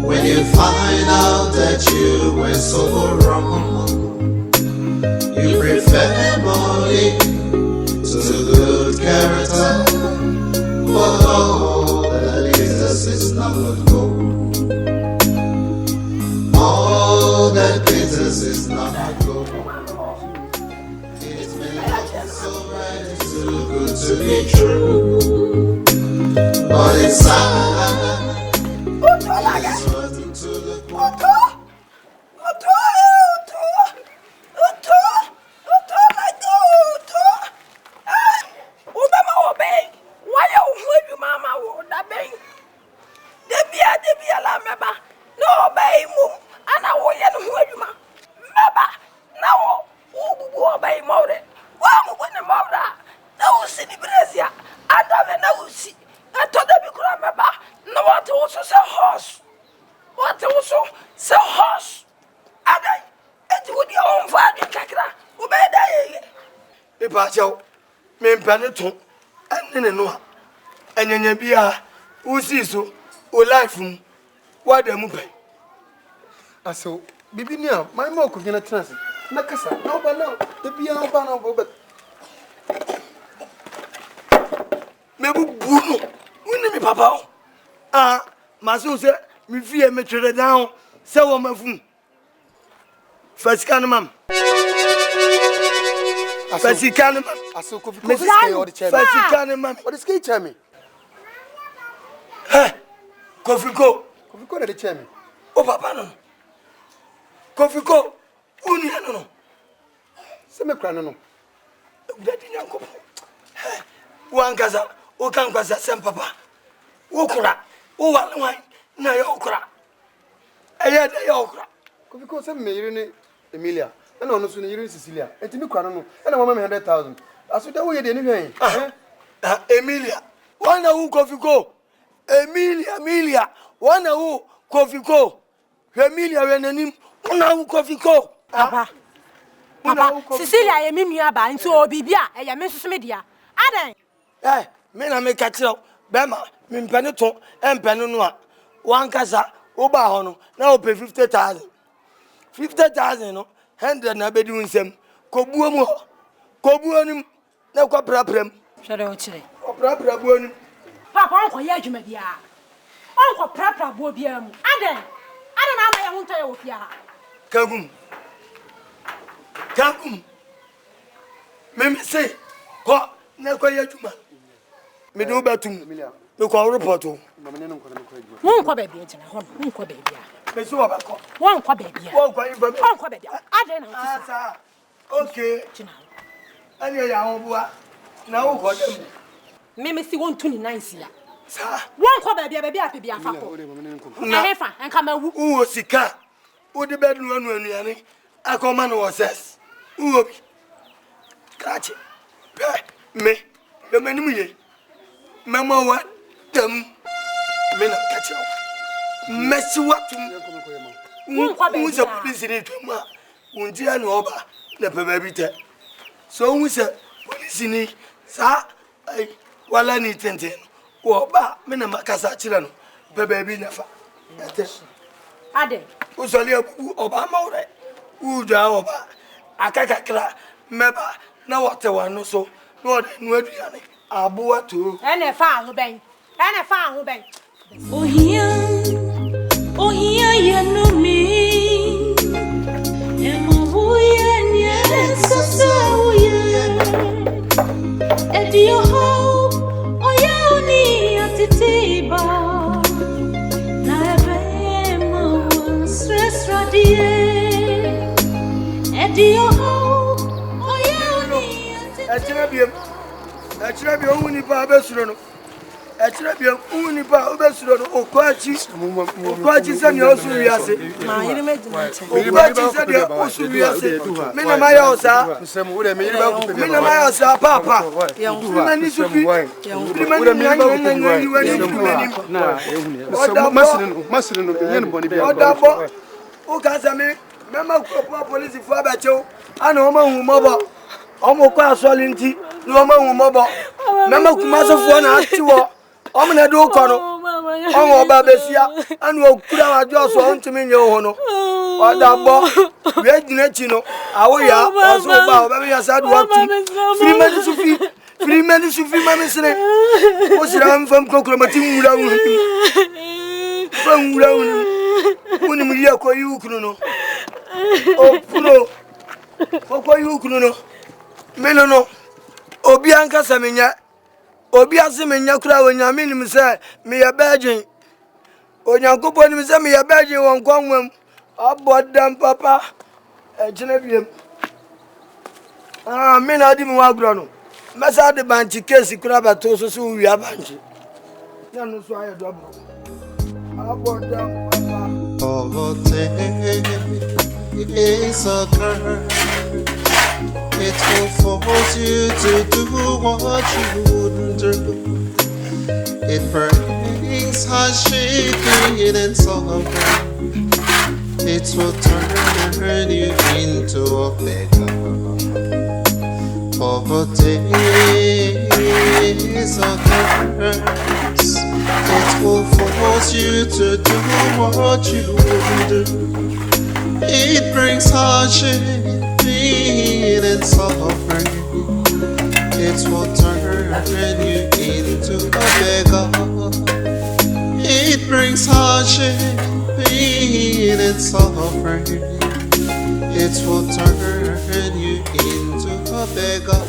when you find out that you were so wrong? You prefer money to good character, but all that is not gold. All that glitters is not gold. It may look so bright and too good to be true, but inside it's rotten to the core. Me pacho. Me mpaneton. Ene no. Enyenye bia. Usi so. O life mu. What dem pay. Aso bibi ni a my mo ko gina trance. Na kasa. Na oba na. E bia oba na oba. Me bu bunu. Woni mi papa. Ah, maso se mi fie me twere down. Se wo mafum. Fasika no mam. Fasika no mam. Aso ko fi ko stay or the chairman. Fasika no mam. What is ke chairman? Kofiko na the chairman. O papa no. Kofiko uni no. Se me kra no. Udadi nyankopo. Wangaza o kan kwasa sem papa. Wo kura. O wale wan na yo kura. Eye de yo kura. Kofiko se me yire ni Emilia. E na ono so ni yire Cecilia. Enti me kra no. E na mama me 100,000. Aso da wo ye de ni hwen. Emilia. Wana wu Kofiko. Emilia. Wana wu Kofiko. Emilia we nanim. Wana wu Kofiko. Papa. Cecilia ye me nua ba nti obibia e ye me susu me dia. Adan. Me na me katiro. Bema, me mpene ton, empene no a. Wan kasa, wo ba ho no, na wo pay 50,000. 50,000 no, 100 na bedi unsem. Kobuo mu ho. Kobuo nim, na kwa praprem. Hwere o kire. O prapra buo nim. Papa onko ye adwuma bia. Onko prapra buo bia mu. Adan na ama ye ho ntoye wo fia. Kagum. Me say, ko na kwa ye adwuma. Me do batum. Me ko report o. Wonko ba bia gina ho. Wonko ba bia. Me so ba ko. Wonko ba bia. Wonko ba bia. Adan na ah sa. Okay. Gina. Ani ya ho bua. Na wo ko dem. Me si won 29 ya. Sa. Wonko ba bia ape bia fa ko. Na hefa enka ma wu. Uwo sika. Wo de bedru anu anuane. Akoma no woses. Uwo bi. Krachi. Me manim ye. Mama wa dem. Me na kachi. Messi watum. Who is a police in it? Undia no oba na pebabite. So who say police ni sa wala ni tenten. Oba me na makasa chira no pebabi na fa. Ade. Usali oba maure. Uja oba akakakra meba na wote wano so no de no aduane aboa to. Ene fa ho ben. Ohia yenumi emabuye nyesasauye edio ho oya oni atitiba na ebema stress radie edio ho oya oni Achira bi ohuni pa abesuro no. Achira bi ohuni pa obesuro no okwachi se ni osu wiase. Ma yiri me dina che. Okwachi se ni osu wiase. Me na maya osa. Me na maya osa papa. Me ni sufi. Me ni masiri no yen boni bia. Odabo. O ka se me mema ko police fu abecho. Ana o ma hu mobo. Omo kwa asoli nti ni o ma hu mobo. Mema kuma so fu na ati wo. Omo na do ko no. Omo ba besia anu okura wajo so ntimi nye ho no. Odabo. We gina chi no. Awoya oso ba o ba ya sadu watu. Free man sufi mama sene. O sira mfam kokoro mati nwura wu. Fam nwura wu. Kuni mu ya ko yu kunu no. O pro. Ko yu kunu no. Meno no. Obi anka samenya. Obi asemenya kura wonya minim se me ya bagin. Onyankopon nim se me ya bagin won kwanwam. Abodam papa. Ejina biem. Me na di mi wa gro no. Mesa de banchi case kura ba to so so wi abanchi. Ya no so aye double. Abodam papa. Poverty is a curse. It will force you to do what you wouldn't do. It brings hardship and suffering. It will turn you into a beggar. For days of curse, it will force you to do what you do. It brings hardship, pain, and suffering. It will turn you into a beggar. It brings hardship, pain, and suffering. It will turn you into a beggar.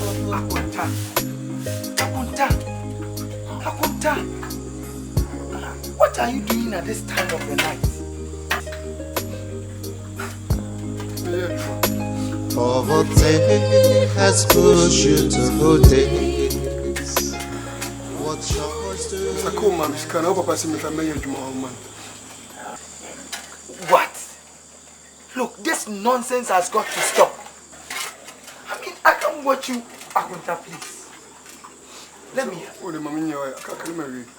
Akunta, what are you doing at this time of the night? Poverty has pushed you to days. What choice do you What? Look, this nonsense has got to stop. I mean, I can't watch you. Akunta, please. Let me.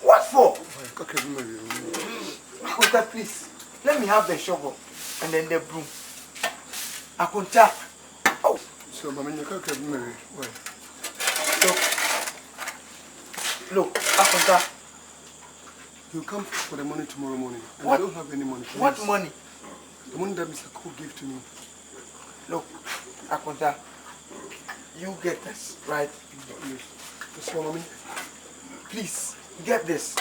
What for? Akunta, please. Let me have the shovel and then the broom. Akunta. Oh. So, Mammy, you can't marry. Look, Akunta. You come for the money tomorrow morning. And What? I don't have any money. Please. What money? The money that Mr. Cook gave to me. Look, Akunta. You get this, right? So, Mommy. Please, get this.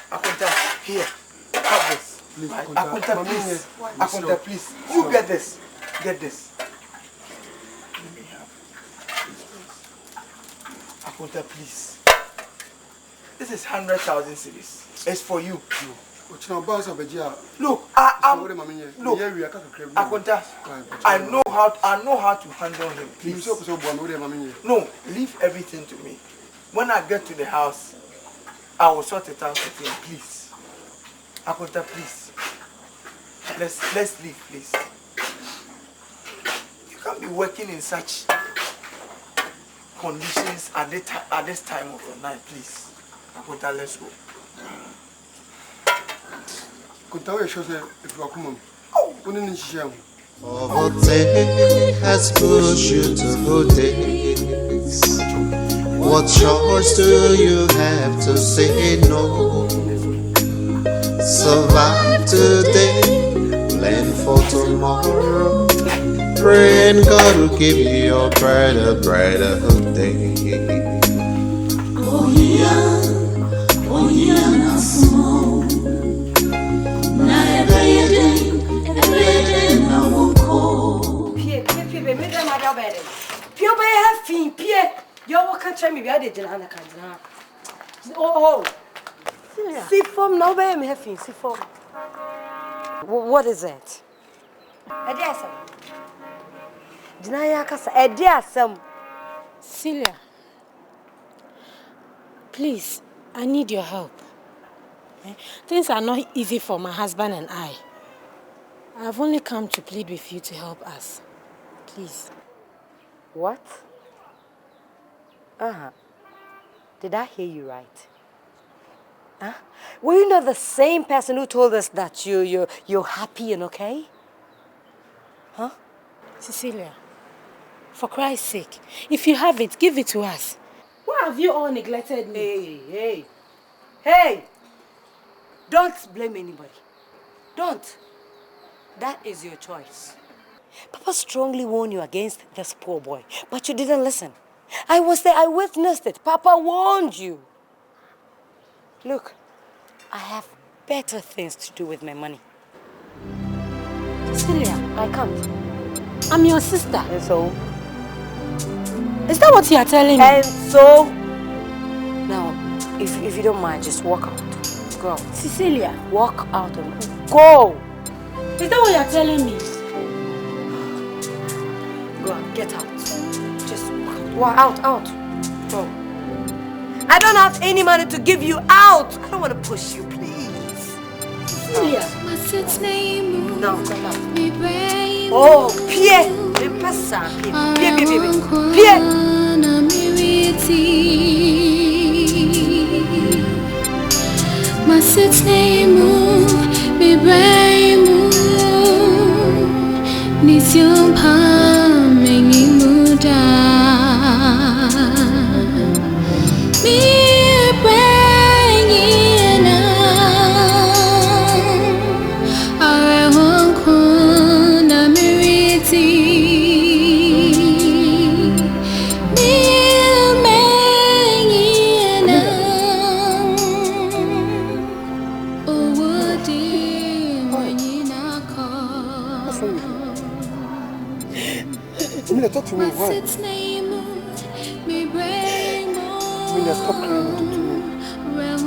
Akunta, here. Have this. Please, right? Akunta, Akunta, Mommy, please. yes. Akunta, please. You get this. Get this. Let me have. Akunta, please. This is 100,000 cedis. It's for you. Look, look, Akunta, I know how to handle him. Please. No, leave everything to me. When I get to the house, I will sort it out with him. Please, Akunta, please. Let's leave, please. You can't be working in such conditions at this time of the night, please. Akunta, let's go. Poverty has pushed you to days. What choice do you have to say no? Survive today, plan for tomorrow. Pray and God will give you a brighter day. Ohia, not small. What is it? Celia, please, I need your help. Things are not easy for my husband and I. I've only come to plead with you to help us. Please. What? Did I hear you right? Were you not the same person who told us that you're happy and okay? Huh? Cecilia, for Christ's sake, if you have it, give it to us. Why have you all neglected me? Hey! Don't blame anybody. Don't. That is your choice. Papa strongly warned you against this poor boy, but you didn't listen. I was there, I witnessed it. Papa warned you. Look, I have better things to do with my money. Cecilia, I can't. I'm your sister. And so? Is that what you are telling me? And so? Now, if you don't mind, just walk out. Go out. Cecilia. Walk out and go. Is that what you are telling me? Go out. Get out. Just walk out. Go. I don't have any money to give you out. I don't want to push you, please. Cecilia. No, come out. Oh, Pierre. Pierre. Masitnemu bibraimu nisyumpam Milia, stop crying to me. Milia,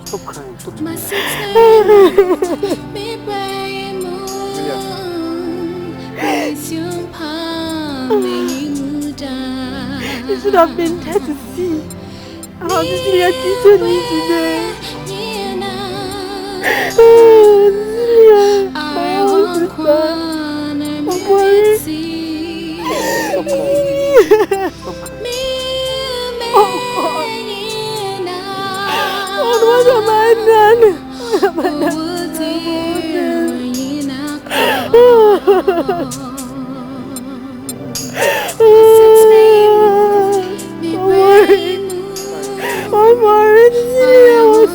stop crying. Talk to me. Milia. You should have been there to see how Cecilia treated me today. Cecilia, my own sister. I'm worried. Stop crying. Stop crying. Oh God. Oh, what have I done? What have I done? I'm worried. Cecilia was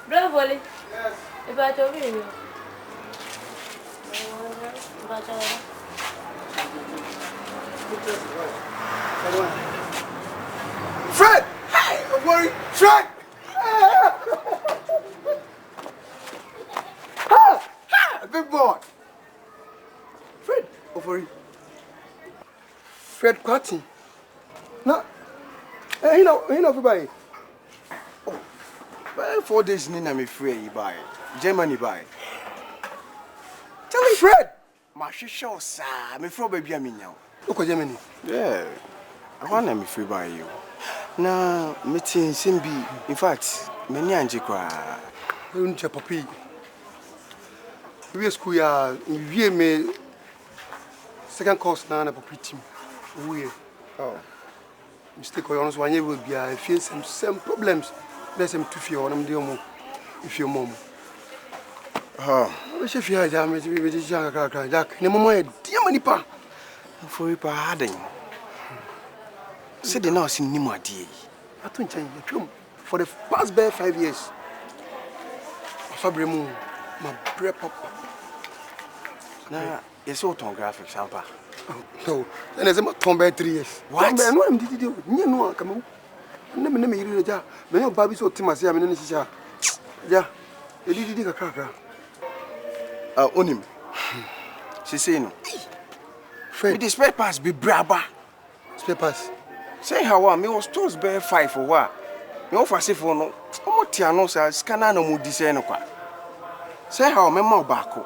Bravely. Yes. If I told you. Fred! Hey, don't worry. Fred! Big boy. Fred, over here. Fred Quatty. No. Hey, you know everybody. Oh, well, 4 days in I'm free by Germany by. Tell me, Fred. My show, sir. I'm free baby. I mean now. Look at Germany. Yeah, I want to be free by you. Now, meeting Simbi. In fact, many anjikwa. Uncha papi. We school ya. We me second course na papi team. We. Oh. Mistake or honest one year will be I feel some problems. There's some to fear on them dear if your mom. Oh. Which if you are damaged with this young Jack, no more dear money pa. For you pardon. Said the nurse in Nima D. I don't change the chum for the past bare 5 years. Fabremu, my breath up. Now, it's autographic, Sampa. No, then there's a tomb by 3 years. What? I know him did you. You know, come on. Never you ja. When your baby so Timas, I mean, yeah, you did a cracker. Onim. She say no. Fred, the spare pass be braba. Spare pass. Say how me was toast bear 5 for what? Me offer say for no. Omo tiano say scanner no mu disay no kwa. Say how me ma baako.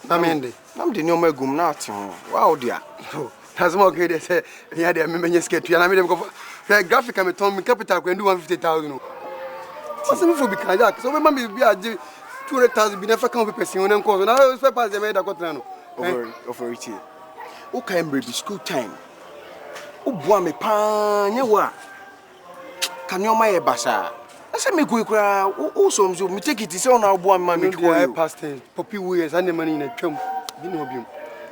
Na mende. Nam de no magum na ati ho. Wow dia. Has more good say me had me menye skate na me dem go for graphic am turn me capital go do 150,000 no. What's me for be kaja? So me ma be 200,000 be never come person on cause na spare pass dem e da kotra no. Over it. O can be school time. O boa me pa nye wa. Kan yo ma ye basa. I say me go kura o so me take it say on boa me ma me go you. Past tense. Poppy wears and the money in a chum. Didn't know him.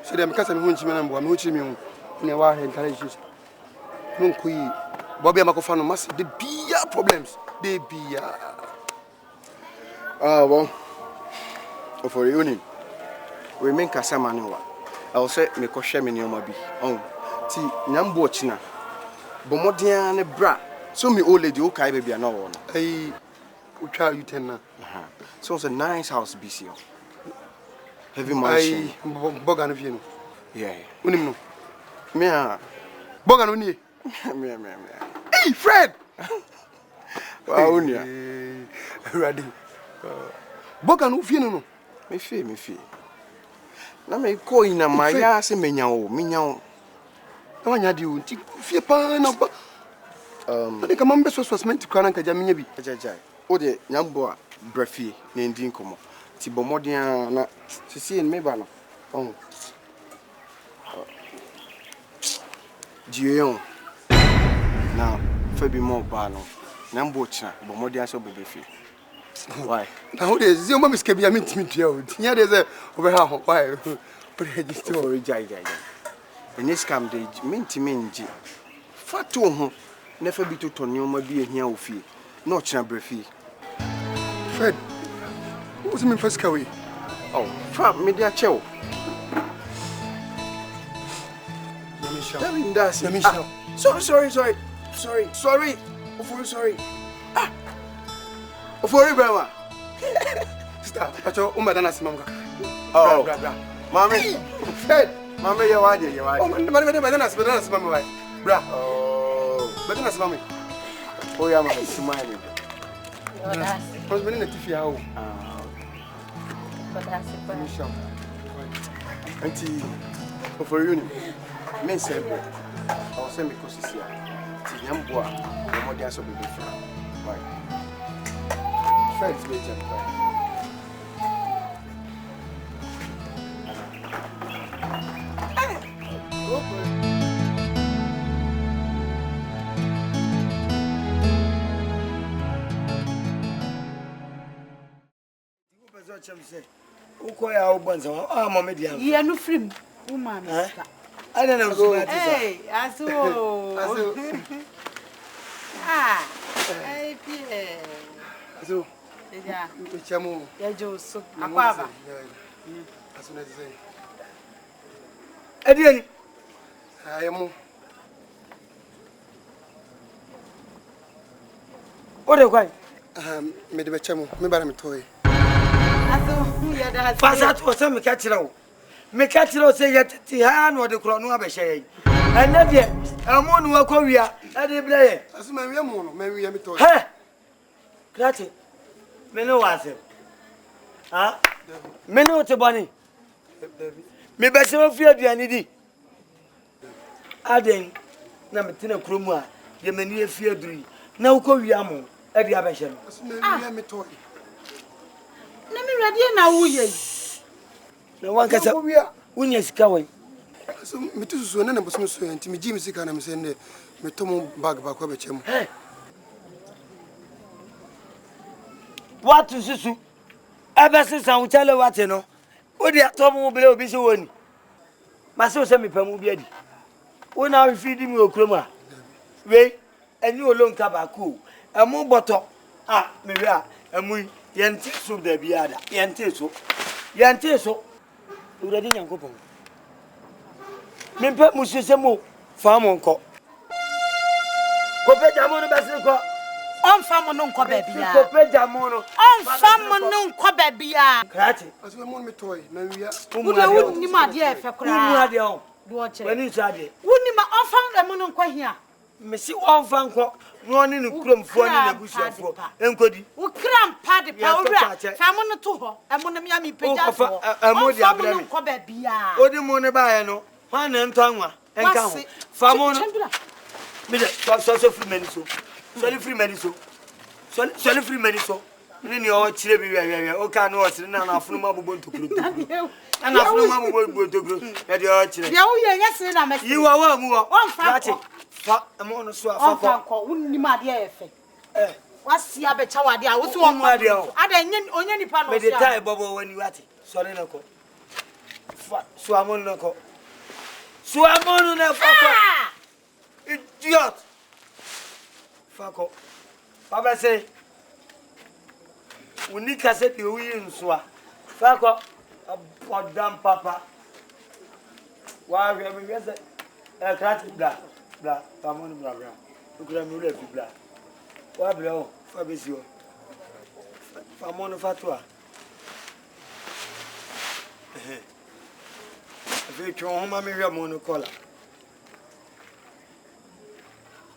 So them because I'm hunching and boy, hunching me in a war encourage you. No kui. Bobby Macofano must the be problems. They be well. For reunion. We make a samanoa. I'll say me ko share me nyoma bi. Ti nyambo china. Bomodia ne bra. So me old lady okay baby na won. Hey, ucha you ten na. So it's a nice house BC. Heavy mansion. Bogan of you. Yeah. Unim no. Me Bogan uni. Me. Hey, Fred. Wow, unia. Ready. Bogan of you no. Me fee. Na me ko ina maya se menya o. Na wanya di o. Ti fie pa na ba. I come on, best was meant to cry and Kajamibi. Oh, the Yamboa, Brefi, named Dinkomo. Tibomodiana, Sissy and Mabano. Oh, Dion. fa bi mo ba no na mbo china bo mo dia so bebe fi why now there is your mom is kebi amintimi tua o tia dey say obe ha ho why register for jai enye scam dey mintimi nji fa to ho na fa bi to tonyo ma bi ehia ofie na o china brefi Fred what's me first kawe oh fa media chew Sorry. Sorry, Brahma. Stop. Pacho, umbadana simamka. Oh, bra. Mommy. Fred. Mommy, you want it. Oh, badana simamka. Bra. Oh. Badana simamka. Oh, yeah, man. Smiling. Cause when in the TV how. Michelle. Auntie, for you. Men say I was saying because it's here. It's young boy. The more dance will be different. Why? Friends, wait and cry. Go for it. Yeah, no free woman. I don't know. Hey, Aso. Ah, hey, Pierre. Aso. Yeah. Chamo. Yeah, Joseph. Aquaba. As soon as I say. Ediani. I am. What are you going? Me de chamo. Me bara me toy. Aso, yeah, that's. Pasat was some catch it. Me catch it say yet Tihan or the crown of a shay. And that yet, a moon will come here at the play. As my moon, maybe I'm toy. Hey! Gratty. Me no answer. Ah? Me no to bunny. Me best of fear the anidi. Adding, Namatina Krumwa, the many fear dream. Now go yamo at the abbation. Maybe me toy. Let me ready now, ye. No one can say, when you're going. So, me too, so none of us so and Timmy Jimmy Sick and I'm saying, me tomo bag back over him. What to Susu? Ever since I will tell you what you know. What the Tom will be busy one. My son sent me Pamubiadi. When I feed him your croma. Wait, and you alone tabaco. A more bottle. Ah, Maria, and we yantis from the Biada. Yanteso. You ready, Uncle? Mimpe Musimo, farm on cock. Copet Jamon Bassico. On famo non ko babia. Copet Jamono. On famo non ko babia. Crati. As we want me toy, maybe Who ni ma dia fe kra. Do when you said it. Who ni ma on famo mo non ko hia. Messi on fanco, running a crumb for any bush for Encody. Who cram paddy powder. Famo no to ho. E mo na mi ami peja fo. A more diablo ko babia. Odi mo ne ba no. One and tongue. And count. Famon. So free many so. Solly free many so. Solly free many so. Then your chili, okay, no, it's not enough from my boat to group. And I'm from my boat to group. At your chili. You are one fatty. I'm on a swap. Wouldn't you, my dear? What's the other child? I was one, my dear. I didn't on any part of the time, Bobo, when you at it. Sorry, no. So I'm on no. So I'm on a fucker. Idiot. Fucker. Papa say, we need to set you in swa. Fucker. A damn papa. Why we have been a crack blah. I'm on blah. You could have moved blah. Why blow? Fabio. Famon Fatua. If you throw home, I'm a monocolor.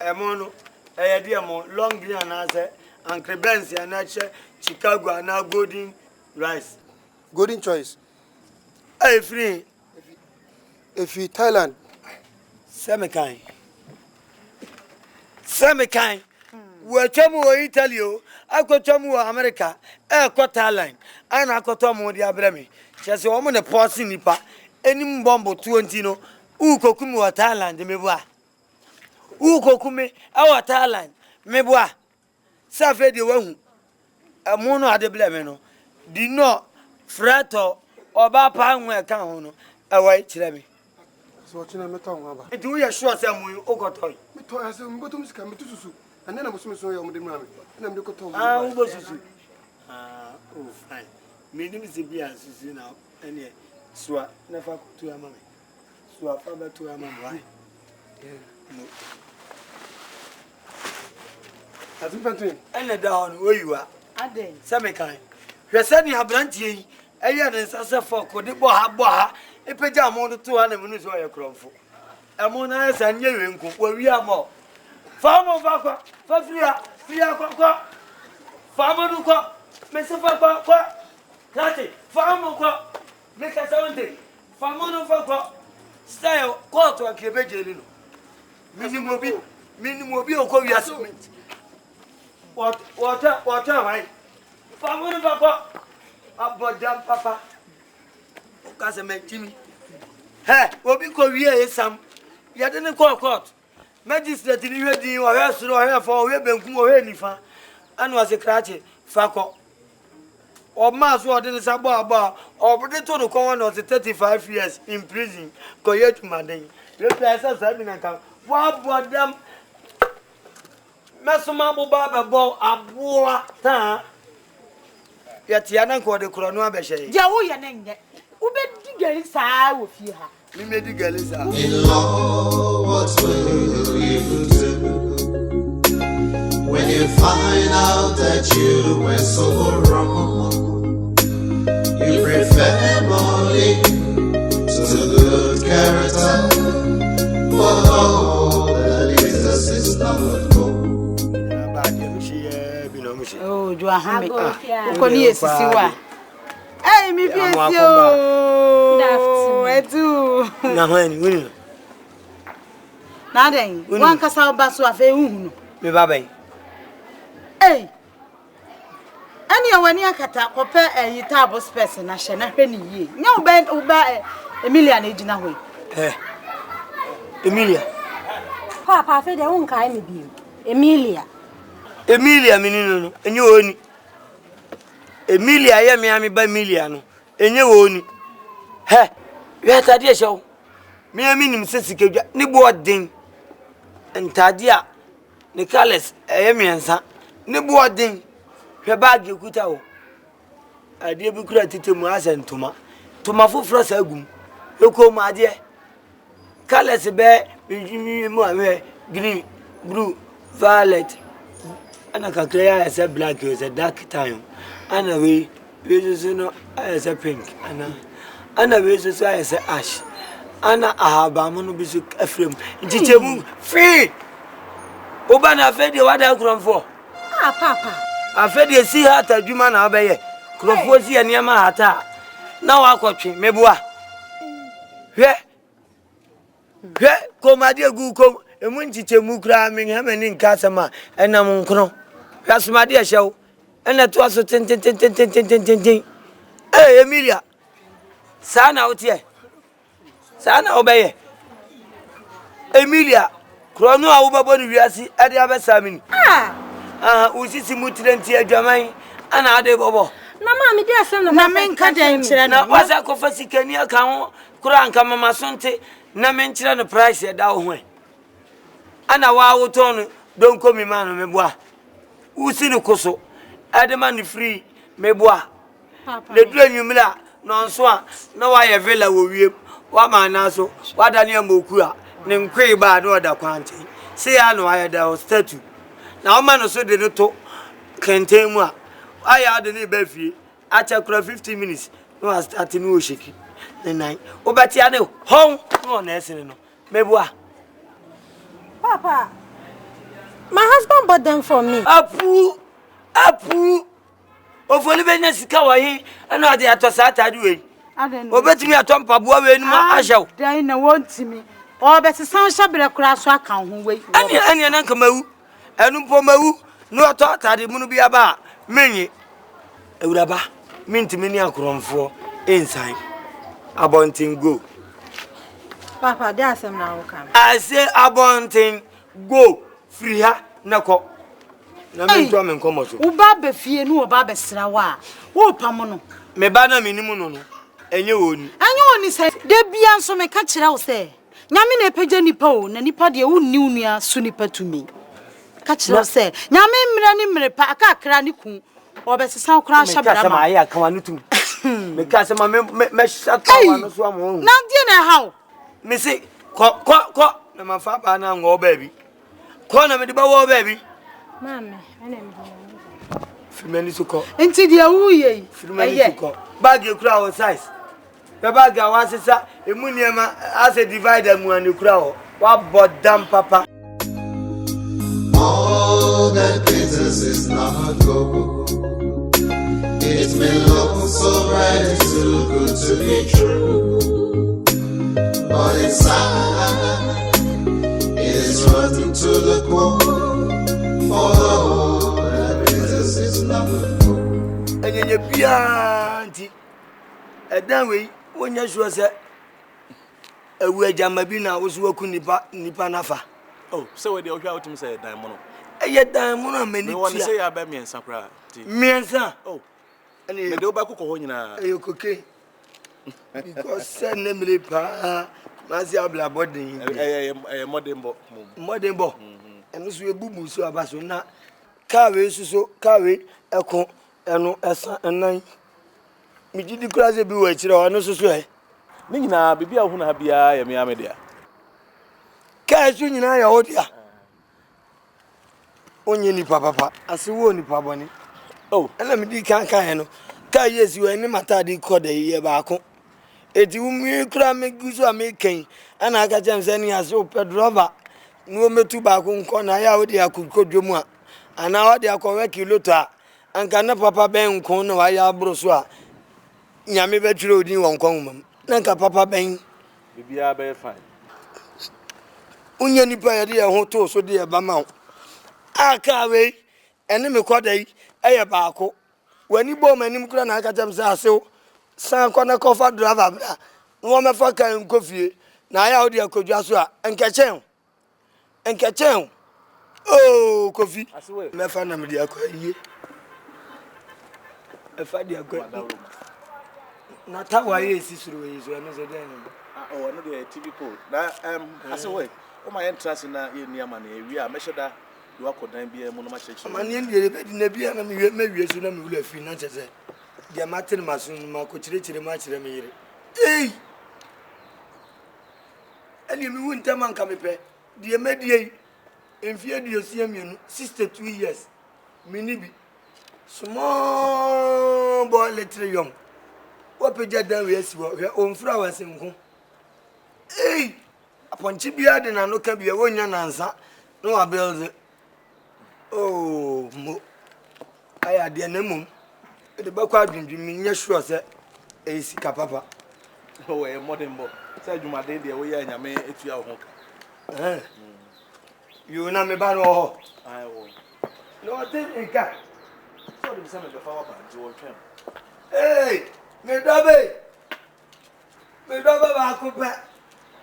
A mono, a dear more long green answer, and Crebensi and Nature, Chicago, and now golden rice. Golden choice. Hey, free. If you Thailand, Semikind. We're Chamu Italy, I got Chamu America, I got Thailand, and I got Tomu the Abrami. Just a woman a posse nipper, any bombo 20 no, Ukokumu Thailand, the Mewa. Ukokumi, our talent, Meboa. Safe de wahu. A mono at the blemeno. Did not frato or bapa where can a white chilemi. So what's in a metal? Do you assure some we ogotoy? Me to as a bottom scam to Susu, and then I was so young with the mammy, and I'm the cotton. Ah, oh, fine. Medium is the beer, now, and yet, swap never to a mammy. Swap father to a mammy. As infantry, and down where you are. I did. Some kind. You are sending her brandy, and you are the Sassa for Codiboha, a pajama to 200 minutes where you're crumful. A monarch and you where we are more. Farmer Vaka, Fafia, Farmer Luca, Mr. Papa, Catty, Farmer, make us something. Farmer Vaka, style, call to a Quebec. Minimum be of assessment. What, right? Farmer Papa, about damn Papa. Cousin Jimmy. Hey, what we call here is some. You didn't call court. Magistrate in the or for Webben or any fan, and was a cratchet, Fako. Or Mass Warden is about, or potato the corner of the 35 years in prison, Coyet Madden. Replace us having a count. What them? Massimo Baba Bow, a boa, yet Yana called the Corona Beshay. Jawoya name yet. Ube digger sa with you. We made the girl is out. In law, what will you do when you find out that you were so wrong? You prefer money to good character, but all that Jesus is not gold. Oh, you are happy. Ukoni esisiwa. Hey, me piesi o. Edu. Na hwani wini. Na den, wan kasa oba so afa ehunu. Me babai. Hey. Ani awani akata kope yitabo space na hye na hwe ni yie. Nya oba Emilia na ejina hwe. Emilia. Papa fe de wonka me bi. Emilia minino no, enye oni. Emilia ye me ami ba Emilia no, enye oni. He, we atade e hyew. Me ami nim sesikadwa, ne bo odin. Ntade a ne colors eye miensa. Ne bo odin. Hwe bag ekuta wo. Ade bi kura titemu asentoma. Toma foforo sa agum. Ekom ade. Colors be mu ame green, blue, violet. Ana kakleya as a black is a dark time. Ana we no as a pink. Ana we so as a ash. Ana ahaba mo no bisu afrem. Ntichemu free. Oba na afedi wada kronfo. Ah papa. Afedi si hata dwuma na obeye. Kronfo si aniama hata. Na wakotwe mebua. Hwe komade gu kom emu ntichemu kra me hamani nkasama enam nkro. Yasumadi ehyew ena to aso tin. Emilia. Sana otie. Sana obeye. Emilia, krono a wo babo ni wiase ade abesami. Usisi mutirenti adwaman ana ade bobo. Na ma me de asem na menka den kire na wasa ko fasikani aka ho kura nka mama sonte na menkire no price da wo ho. Ana wa wo ton don komi ma no meboa. Usi ni koso adema ni free meboa le du anwumla no nso a na wa ye villa wo wiem wa ma na so wa da ne amoku a ne nkwe ba na oda kwante se ya no aye da statue na o ma no so de no to kenten mu a aya de ne ba fie a chakura 15 minutes no a start ni o sheki ne nine o beti ade hon no na esene no meboa. Papa, my husband bought them for me. Apu. Ofoli benya sika wa hin ana ade atosa atade we. Obetimi atompa boa we ni ma ahyew. Dan na wontimi. O besesan hyabere kura so aka ho we. Ani na nka mawu. Enu po mawu no ato atade mu no bia ba menyi. Ewuraba mintimi ni akromfo ensan. Abontin go. Papa, they are some now come. I say abontin Go free her nako. Na me ntwa me nkomo so. Wo ba be fie no wo ba be sra wa. Wo pam no. Me ba na me nimu no no. Enye woni. Enye woni se de bia nso me ka kire wo se. Nyame na epagya nipa o na nipa de wo nni unua so nipa tumi. Ka kire wo se. Nyame mmira ni mmire pa aka akra ni ku. Obesesa okra sha bra ma. Me ka se ma ya kan wanu tum. Me ka se ma me shaka wanu so am ho. Na die na hawo. Me se ko na ma fa ba na ngo baby. Ko na me de ba wo baby. Mama, ana mi. Firmani suko. Enti dia wuye. Firmani suko. Bag e kura o size. The bag a wa sisa emu niema as a divider mu an kura o. Wa bodam papa. All that glitters is not gold. It's been looking so bright and so good to be true. But inside, it is rotten to the core. All that glitters is not gold. And you be auntie. And then we, when you say, a way Jamabina was working nipa nafa. Oh, so the Ohia to say diamond. Yet diamond many want to say about me and Sakra. Me and sir. Oh, and you do back Ohina. You cookie. Because send them the pa, Mazia body, a modern bo. And this will boo so about so now. Carry so carry a con and no and 9. Me did the class be waiting or no so swear. Nina, be a huna be a media. Cash you know your odia. Only ni papa, as you won ni paboni. Oh, and let me can't kind. Ka yes, you any matter the code a year back. It will me cram make good to making, and I got them sending us open rubber. No me two back on corner, I could go do more. And now they are correct you luta, and can papa bang corner, I are brosua. Yammy betro in one common. Nanka papa bang. Be a very fine. Unya nipa ya dia hoto so dia ba ma aka we ene me kodai eye baako wani bo manim kura na aka jam sa asew san kona kofa driver bra no me fa kan kofie na ya odi akodwa so a enkechen oh kofi me fa na me dia akoye e fa dia akoye na ta wa ye sisuru ye so no so den oh no the TV pole na asewe o my interest na ye niama na ewi a measure da do akodan bia mu no ma church amane ndie be di na bia na me wie so na me wula fi na chese dia matin masun ma ko chire ma chire me yire ani mi wunta man ka me pe die medie enfie die osia mienu 62 years mini bi small boy little young wapeja dan we asi wo on fra wasen ko aponchi bia de na no ka bia wonya nansa no abel oh mo aya de na mum de bakwa adwindwi mi nya sure se e sika papa oh e modern bo say jumade de wo ya nyame etua ho ka you na me ba no ho ai wo no te nka so de say me be fa wa ba ji wo twem me dobe ba ko pe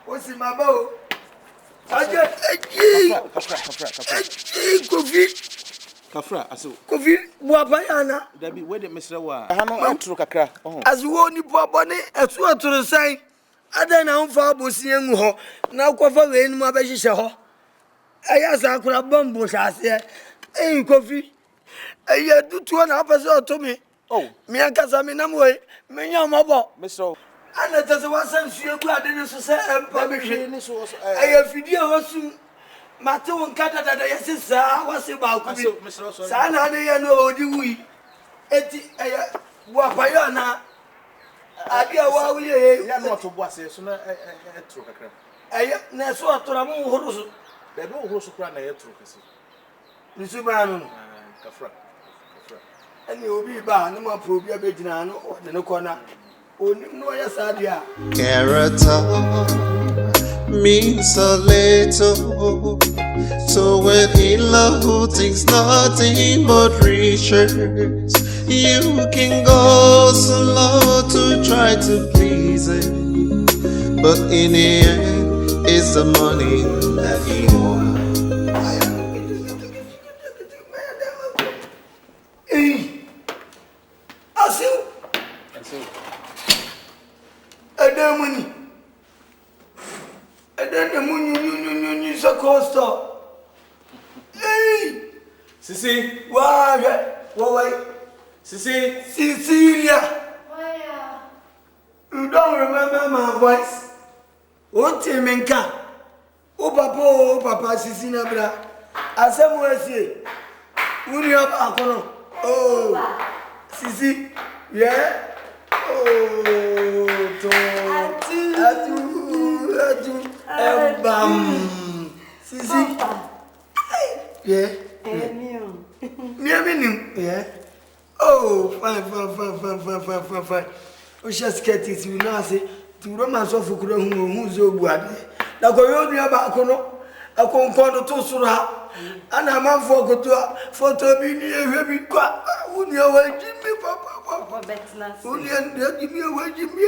o si ma ba o aje kafra aso kofi bua pa yana dabi we de mesre wa ha no atro kakra azuwo ni bobone etu aturo sai ada na mfa abosi enwu ho na kwafa we enu abehihye ho aya sa akura bombo shase kofi aya dutuo na apese otomi me akasa me namwe me nya mabo mesro ana tase wasan suegu ade ne so se empa behwe ni so aya fidie wasu mate won kada dada yesisa wase ba ku bi sa na ne ye no odi wi eti aya bua payo na ade awa wi ye ya no to bua se so na etro kakra aya na so atora mu horo so be be horo so kra na etro kase ni so ba no kafra ani obi ba na ma pro bi abegina no o de ne kona onim no ya sadia character means a little so when in love who thinks nothing but riches you can go so low to try to please him but in the end it's the money that he wants Sisi. Why? Sisi. Cecilia. You don't remember my voice? What you mean? Oh papa, Sisi Nabra. Asoma say. Uni up akono. Oh. Sisi. Yeah. Oh. Atu. Bam. Sisi. Yeah. Yeah. Oh, fine. O just get it, you know, say, to romance of Kuro who's so good. Now go on your back, I can't call to Sura, and I'm out for to be near very quiet. Wouldn't you away, Jimmy, Papa? Wouldn't you give me away, Jimmy?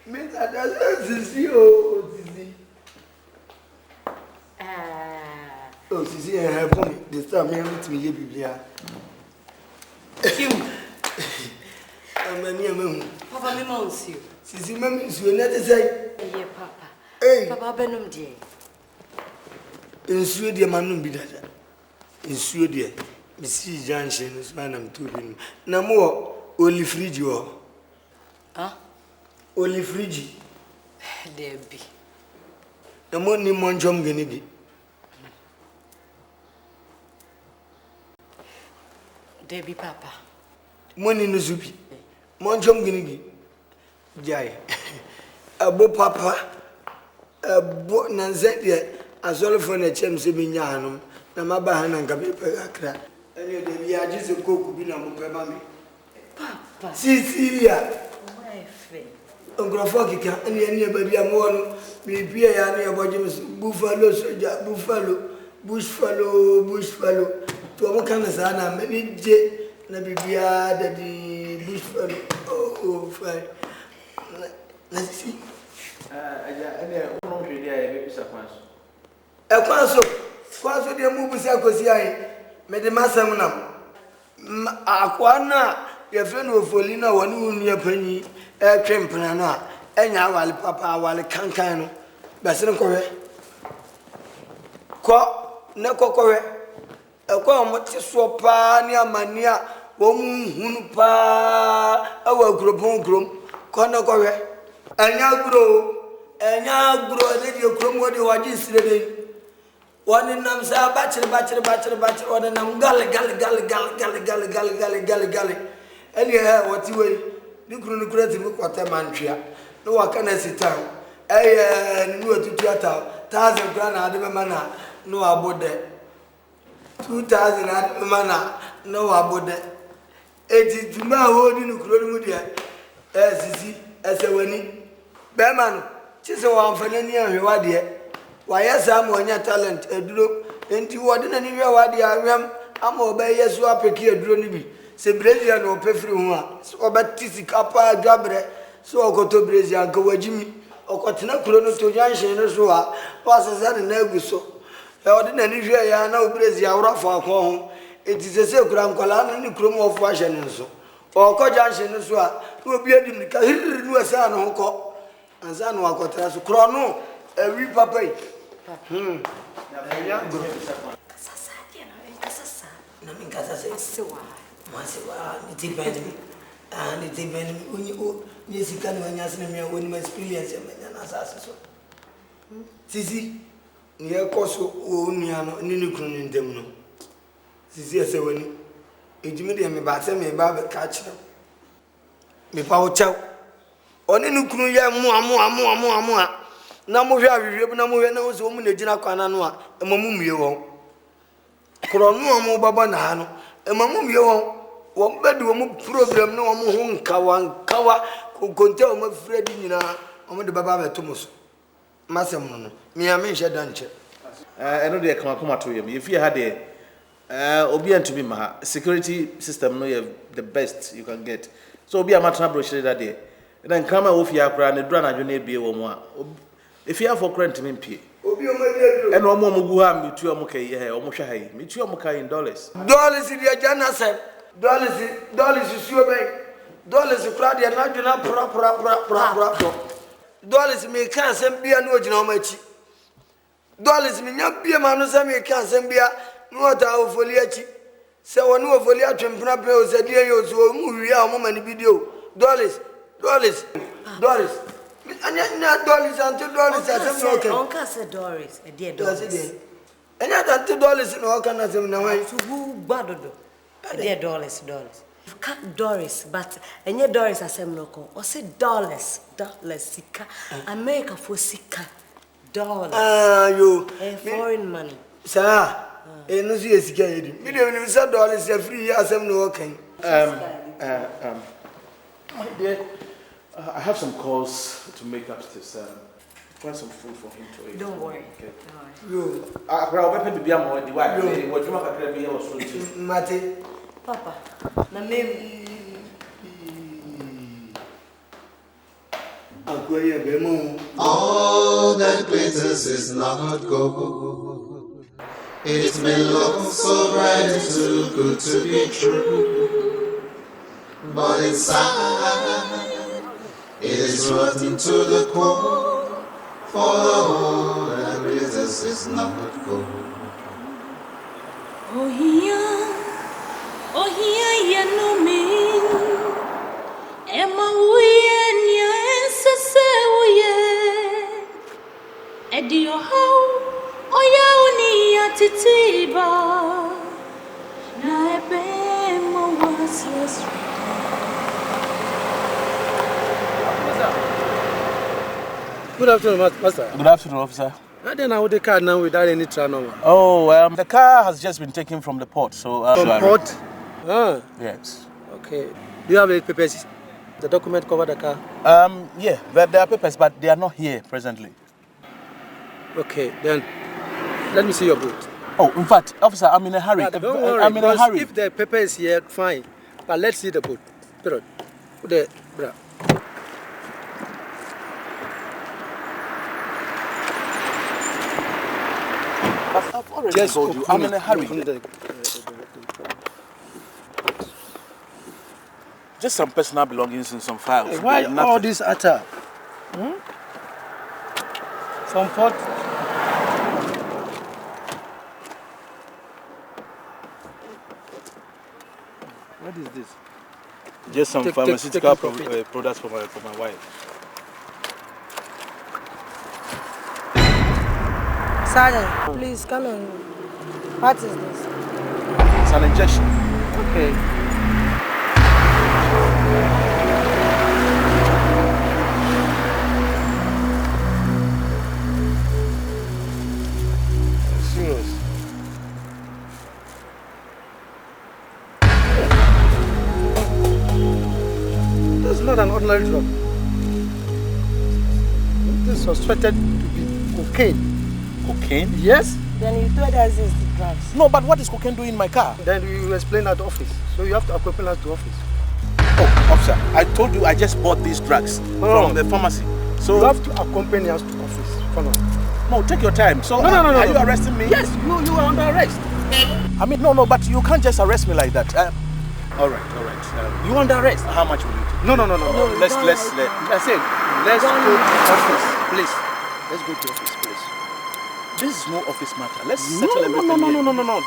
Make that as you, Sisi. Oh, Sisi, I have for me. This time, I want to be here. Papa, me mounts you. Sisi, mammy, you let us say, yeah, Papa. Hey, Papa Benum, dear. In Sweden, Manum be that. In Sweden, Mrs. Junction is man, I'm to him. No more, only frigio. Huh? Only frigi. There be. No more, ni monjom genegi. There be, Papa. Money no zupi. Monjom genegi. Jai. Abo papa. Abo nanzet as well for the chem seminyanum. Namabahan and Gabi Pagakra. And you the Viages of Kokubina Mupemami. Papa. Cecilia. My friend. Uncle Fokika, and anybody a more. Me be a near Bojim's buffalo, soldier, bushfallow. To a Mokanasana, many jet, Nabibia, the bushfallow. Oh, fine. Let's see. A Quaso, dear Mubus Acosiai, made the Massamunam. Aquana, your friend of Folina, one who near Penny, air train planana, and our papa, while Cancano, Bassancore. Neko correct. A quam swapa near mania, woman pa, our group, corner correct. And ya grow, let your chrome what you are just reading. One in them say, bachelor, one in them gully. And you have what you will. You couldn't create a quarter mantria. No one can sit down. I knew to theatre, 1,000 grand out of a manner, no about that. 2,000 out of a manner, no about that. 80 to my holding a crowd, as a winning. Beman, she's a one for any of dear. Why, yes, I'm on your talent, a drop, and you wouldn't any what the I am obey yes, you are peculiar dronibi. Say Brazilian or Pefruma, so about Tissi Capa, Gabre, so I go to Brazil and go Jimmy, or Cotina Chrono to Junction or so, passes that in Neguso. I wouldn't any year now Brazil or for home. It is a silk gram colon and the chrome of Washington so. Or Cojantion as well, will be a new son or co. And son or Cotas Chrono, a wee papa. And it's even when you can when you ask me when my experience and assassin. Sisi, near Coso, Uniano, Ninukun in Demno. Sisi, I say when it made me batter me about catch them. Me power chow. On Ninukun, more. Namu ya bibi na mu ya na so mu na gina kwana no a emamu mie won kro no amu baba na ha no emamu mie won wo bedi wo mu problem no wo ho nkawa konte wo mafre di nyina wo de baba beto muso masem no me ya me hye danche eno de kama to yem if you had obi antumi ma security system no you the best you can get so obi amatra brochure that day then kama wo fi akra na dura na dwo na ebie wo mu a if you have for current me pay obi o ma dey and omo mugu ha me tu omo kai omo hwa hai me tu omo kai in dollars the jana say dollars suo ben dollars kura de na dwena pra dollars me kan sem bia na ogina o machi dollars me nya bia ma no sem me kan sem bia no ta o foli achi. Se woni o foli atwempena pe o se die yo so mu wi a mo mani video. Dollars. Anya dollars anti dollars asem no okay. Onka say Doris, e dear Doris. Anya anti dollars no okay na asem na wan. To who gbadodo. E dear Doris. Cat Doris, but enye Doris asem no ko. O say dollars sika. America for sika. Dollars. Yo. Foreign money. Sir, no see sika yedi. Me dey say dollars free asem no okay. My dear, I have some calls to make upstairs. Find some food for him to eat. Don't worry. Okay. Yo. I'll be baby more the wife. What you make a here was Mate. Papa, na me All that glitters is not gold. It's been looking so bright and too good to be true. But inside, it is rotten to the core. For the all that glitters is not gold. Ohia, ya no mean. Emma, we and ya ancestor, Edio, how? Oh, ya only at Titiba. Now, I pay more was Good afternoon, Master. Good afternoon, officer. I don't know the car now without any trouble. Oh, the car has just been taken from the port, so... from port? Yes. Okay. Do you have any papers? The document cover the car? Yeah, there are papers, but they are not here presently. Okay, then let me see your boot. Oh, in fact, officer, I'm in a hurry. Don't worry, I'm in a hurry. If the paper is here, fine. But let's see the boot. Period. The bra. I've already told you, I'm in a hurry. Just some personal belongings and some files. Why all this utter? Some pot. What is this? Just some pharmaceutical products for my wife. Sergeant, please come in. What is this? It's an injection. Okay. Serious. This is not an ordinary drug. This is suspected to be cocaine. Cocaine? Yes? Then you told us it's the drugs. No, but what is cocaine doing in my car? Then we will explain at the office. So you have to accompany us to office. Oh, officer, I told you I just bought these drugs from the pharmacy. So you have to accompany us to office. Follow. No, take your time. So No. Are you arresting me? Yes, you are under arrest. I mean, no, but you can't just arrest me like that. All right. You under arrest? How much will you take? No. Let's I said, let's go to office, please. Let's go to office, please. This is no office matter. Let's settle everything here. No.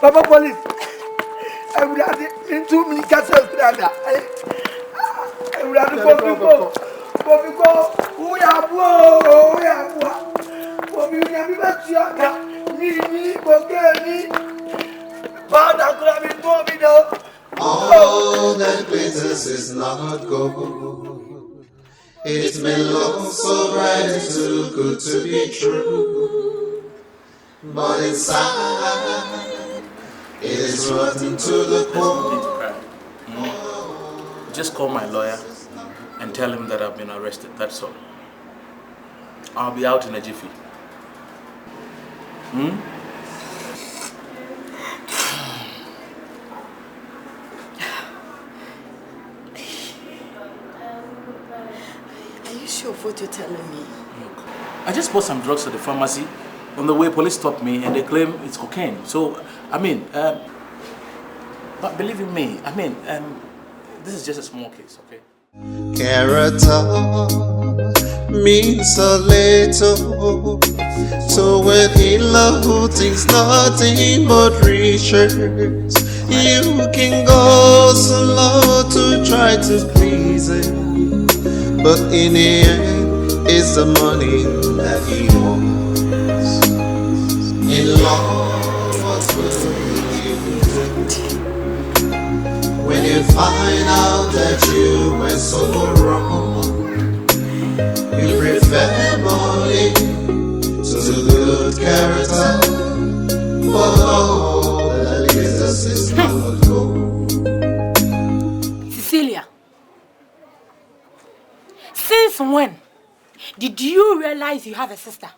Papa police. Everybody into me castle brother. Everybody go. Who ya bo? For me na be bachiaka. Ni bokeni. Bada kula mi to mi do. All that glitters is not gold. It's been looking so bright and too good to be true. But inside, it is rotten to the core. Just call my lawyer and tell him that I've been arrested. That's all. I'll be out in a jiffy. Are you sure of what you're telling me? Look, I just bought some drugs at the pharmacy. On the way, police stopped me and they claim it's cocaine. So, I mean, But believe in me, I mean, this is just a small case, okay? Character means a little to when in love who thinks nothing but riches. You can go so low to try to please him, but in the end, it's the money that he wants. In love, what will you do when you find out that you were so wrong? You prefer money to good character, but all that Jesus is not gold. Cecilia, since when did you realize you have a sister?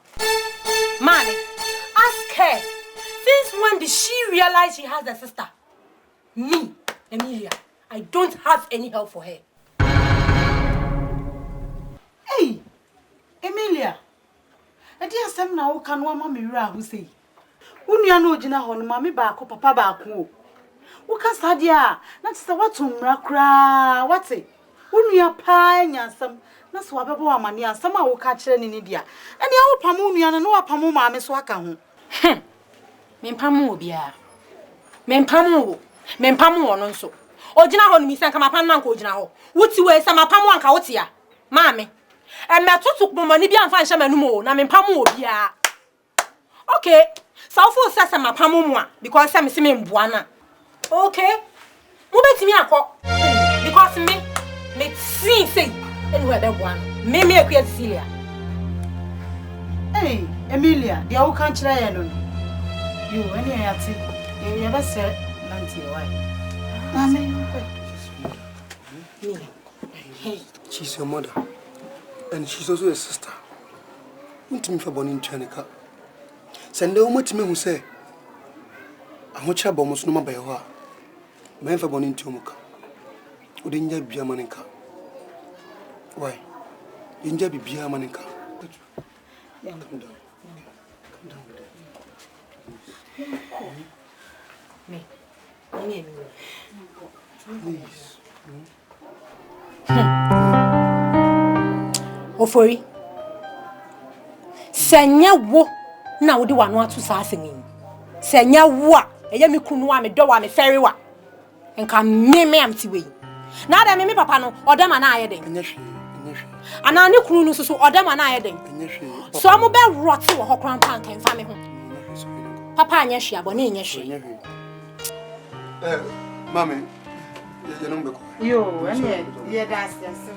Manny, ask her. Since when did she realize she has a sister? Me, Emilia, I don't have any help for her. Hey, Emilia. I dear some now can one mammy who say. Unia no jina hon mammy back or papa back. Who can sadia? That's the what to mrakra. What's it? Unia pine and some. That's what Baba Mania. Some will catch in India. And the old Pamunia and no Pamuma Miss Waka. Mempamu bia. Mempamu on so. Ojina hon mi sanka mapanna ko ojina ho. Wuti we sama pamu anka wotia. Mami. E metoto momani bia amfa nhya manumo na mempamu obia. Okay. Sawfo sasa mapamu mu a because say me se me mboa na. Okay. Mo betimi akọ. Because me see say anywhere be boa no. Me akua Cecilia. Hey, Emilia, the who can't try no. You any ati. You ever say nanti why? She's your mother, and she's also a sister. What me for born in Chanica? Send the woman to me who say, I want your bomb no by her. Man for born in Tumuka. Would in be a manica? Why? In Jabby be a manica. Come down. Me. Please. Ofori. Senya wo na wo di wano atu sa asengin. Senya wo a eye me kunu wa me do wa me feri wa. Enka me am ti we. Na da me papa no odama na aye den. Nyehwe. Ana ne kunu no so odama na aye den. Nyehwe. So mo be rot wo hokran pan kan fa me ho. Papa nyehwe abone nyehwe. Mommy, you know me. Yo, yeah, that's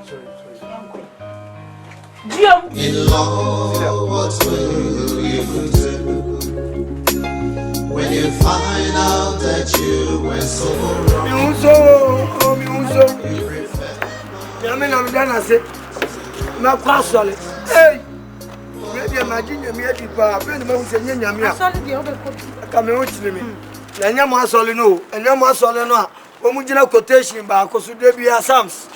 sorry. In love, what will you do when you find out that you were so wrong? Hey, maybe imagine you made it by a friend of Yamia. Come on, and Yama Solino, and Yama Solino, Omujina quotation by Cosu Sams.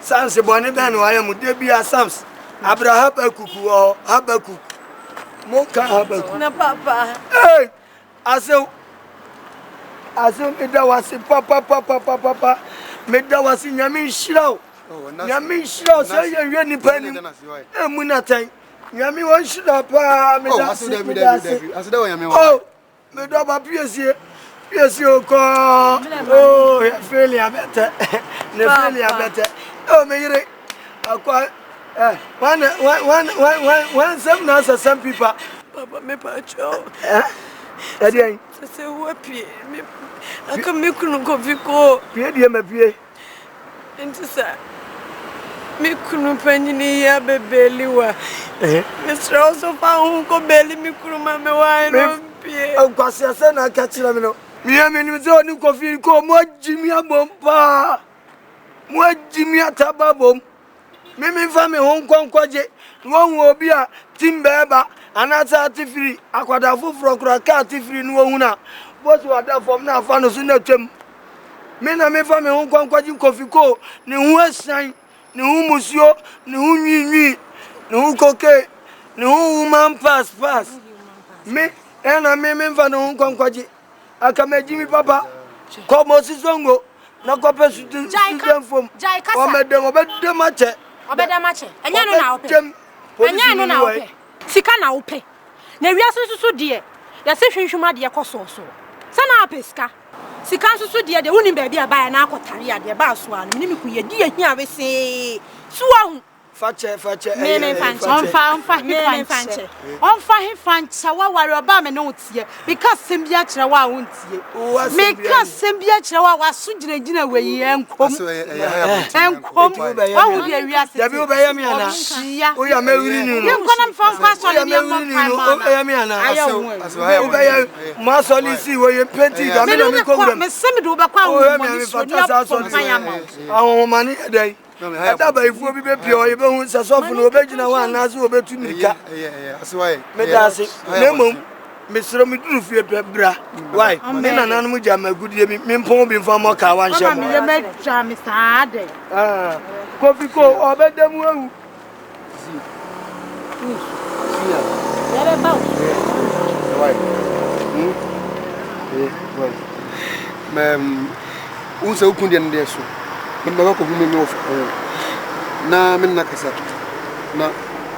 Sans Boniban, I am with Debia Sams. Abraham Kuku or Habaku. Moka Habaku. Na papa. Hey, I said, that was a papa. Made that was in Yamin Shrow. Yamin Shrow, so you're really penny. And Munatang. Yami one should have. Oh, Medaba PSC. Yes, you call. Oh, failure better. Failure better. Oh, Mary. One, some people. Papa, me pacho. Eddie, say what pay me. I can make no coffee go. Pay me pay. Into sir. Me couldn't penny near baby wa. Mr. Also found who could belly me kuruma me wine. Oh, Cassia, I catch him. Me, I mean, you don't know coffee. Come, what Jimmy a bomba. What Jimmy a tababom. Mimi family home kwaje won wo bia timbeba anata tifiri akwadafo frokro ka tifiri no huna both wada form na afa no so na twem me na me family home kwaje kofiko ni hu asan ni hu musuo ni hu nwinwi ni hu koke ni hu woman pass me ena me fa no home kwaje aka majimi papa Come on, Sisongo. No copper student from Obedemache. Obedemache. And you know now. And you know now. Sika na upe. Na wiase so de. Ya se hwenhwuma de ekoso so. Sana apeska. Sika so de de woni ba bia ba na akotare ade ba so an. Mini miku ye di ahia wese. Suwa hu. Fache. Me fanche. Onfa he fanche wa ware oba me no tie. Because sembia kire wa wontie. Me ka sembia kire wa so gina we enkom. Enkom. Wa wo de wiase. Ya bi obeye mi ana. O ya me wini ni. Ye nkona mfa so le bi mo prime. O ya mi ana. Obeye ma so li si wo ye penti ga me no mi ko wura. Me semi do ba kwa wo mo so ni awon mani edai. Adaba ifu obi be pio ye be hu sasofu no obegina wa na so obetu nika. Aswaye. Me dase. Nemom me sro me duru fie bra. Why? Me nananom gya magudie me mpon bi mfa mo ka wan hye mo. Me me twa me saade. Kofi ko obedam awu. Yere ba. Why? Mem unse ukundi ndie so. Mba ko gumi me of na men na kasa na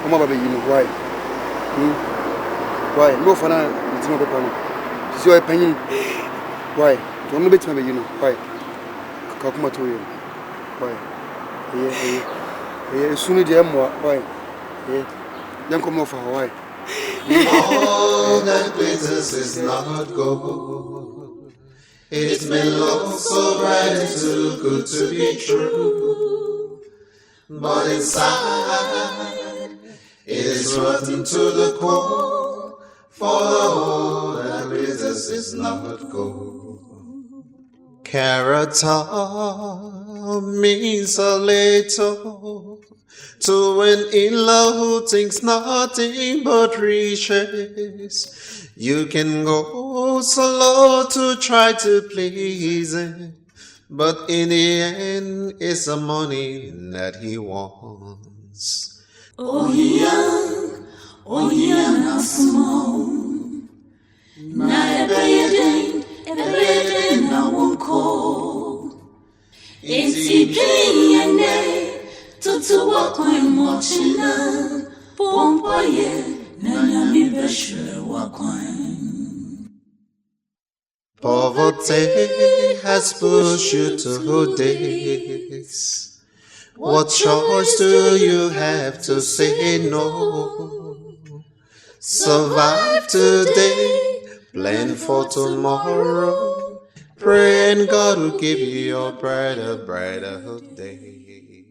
o ma baba yino why no fana ntimo be pano si o panyin why to no betima be yino why ka kuma to yino why sunu de mo why yanko mo fa why all that glitters is not gold. It's been looking so bright and too good to be true. But inside, it is rotten to the core. For all that glitters is not gold. Character means a little to an in-law who thinks nothing but riches. You can go so low to try to please him, but in the end, it's the money that he wants. Ohia, na small. Na ebeden na wonko. Enti piene, tutu wakoi mochina, pompoye. Poverty has pushed you to this. What choice do you have to say no? Survive today, plan for tomorrow. Pray and God will give you a brighter day.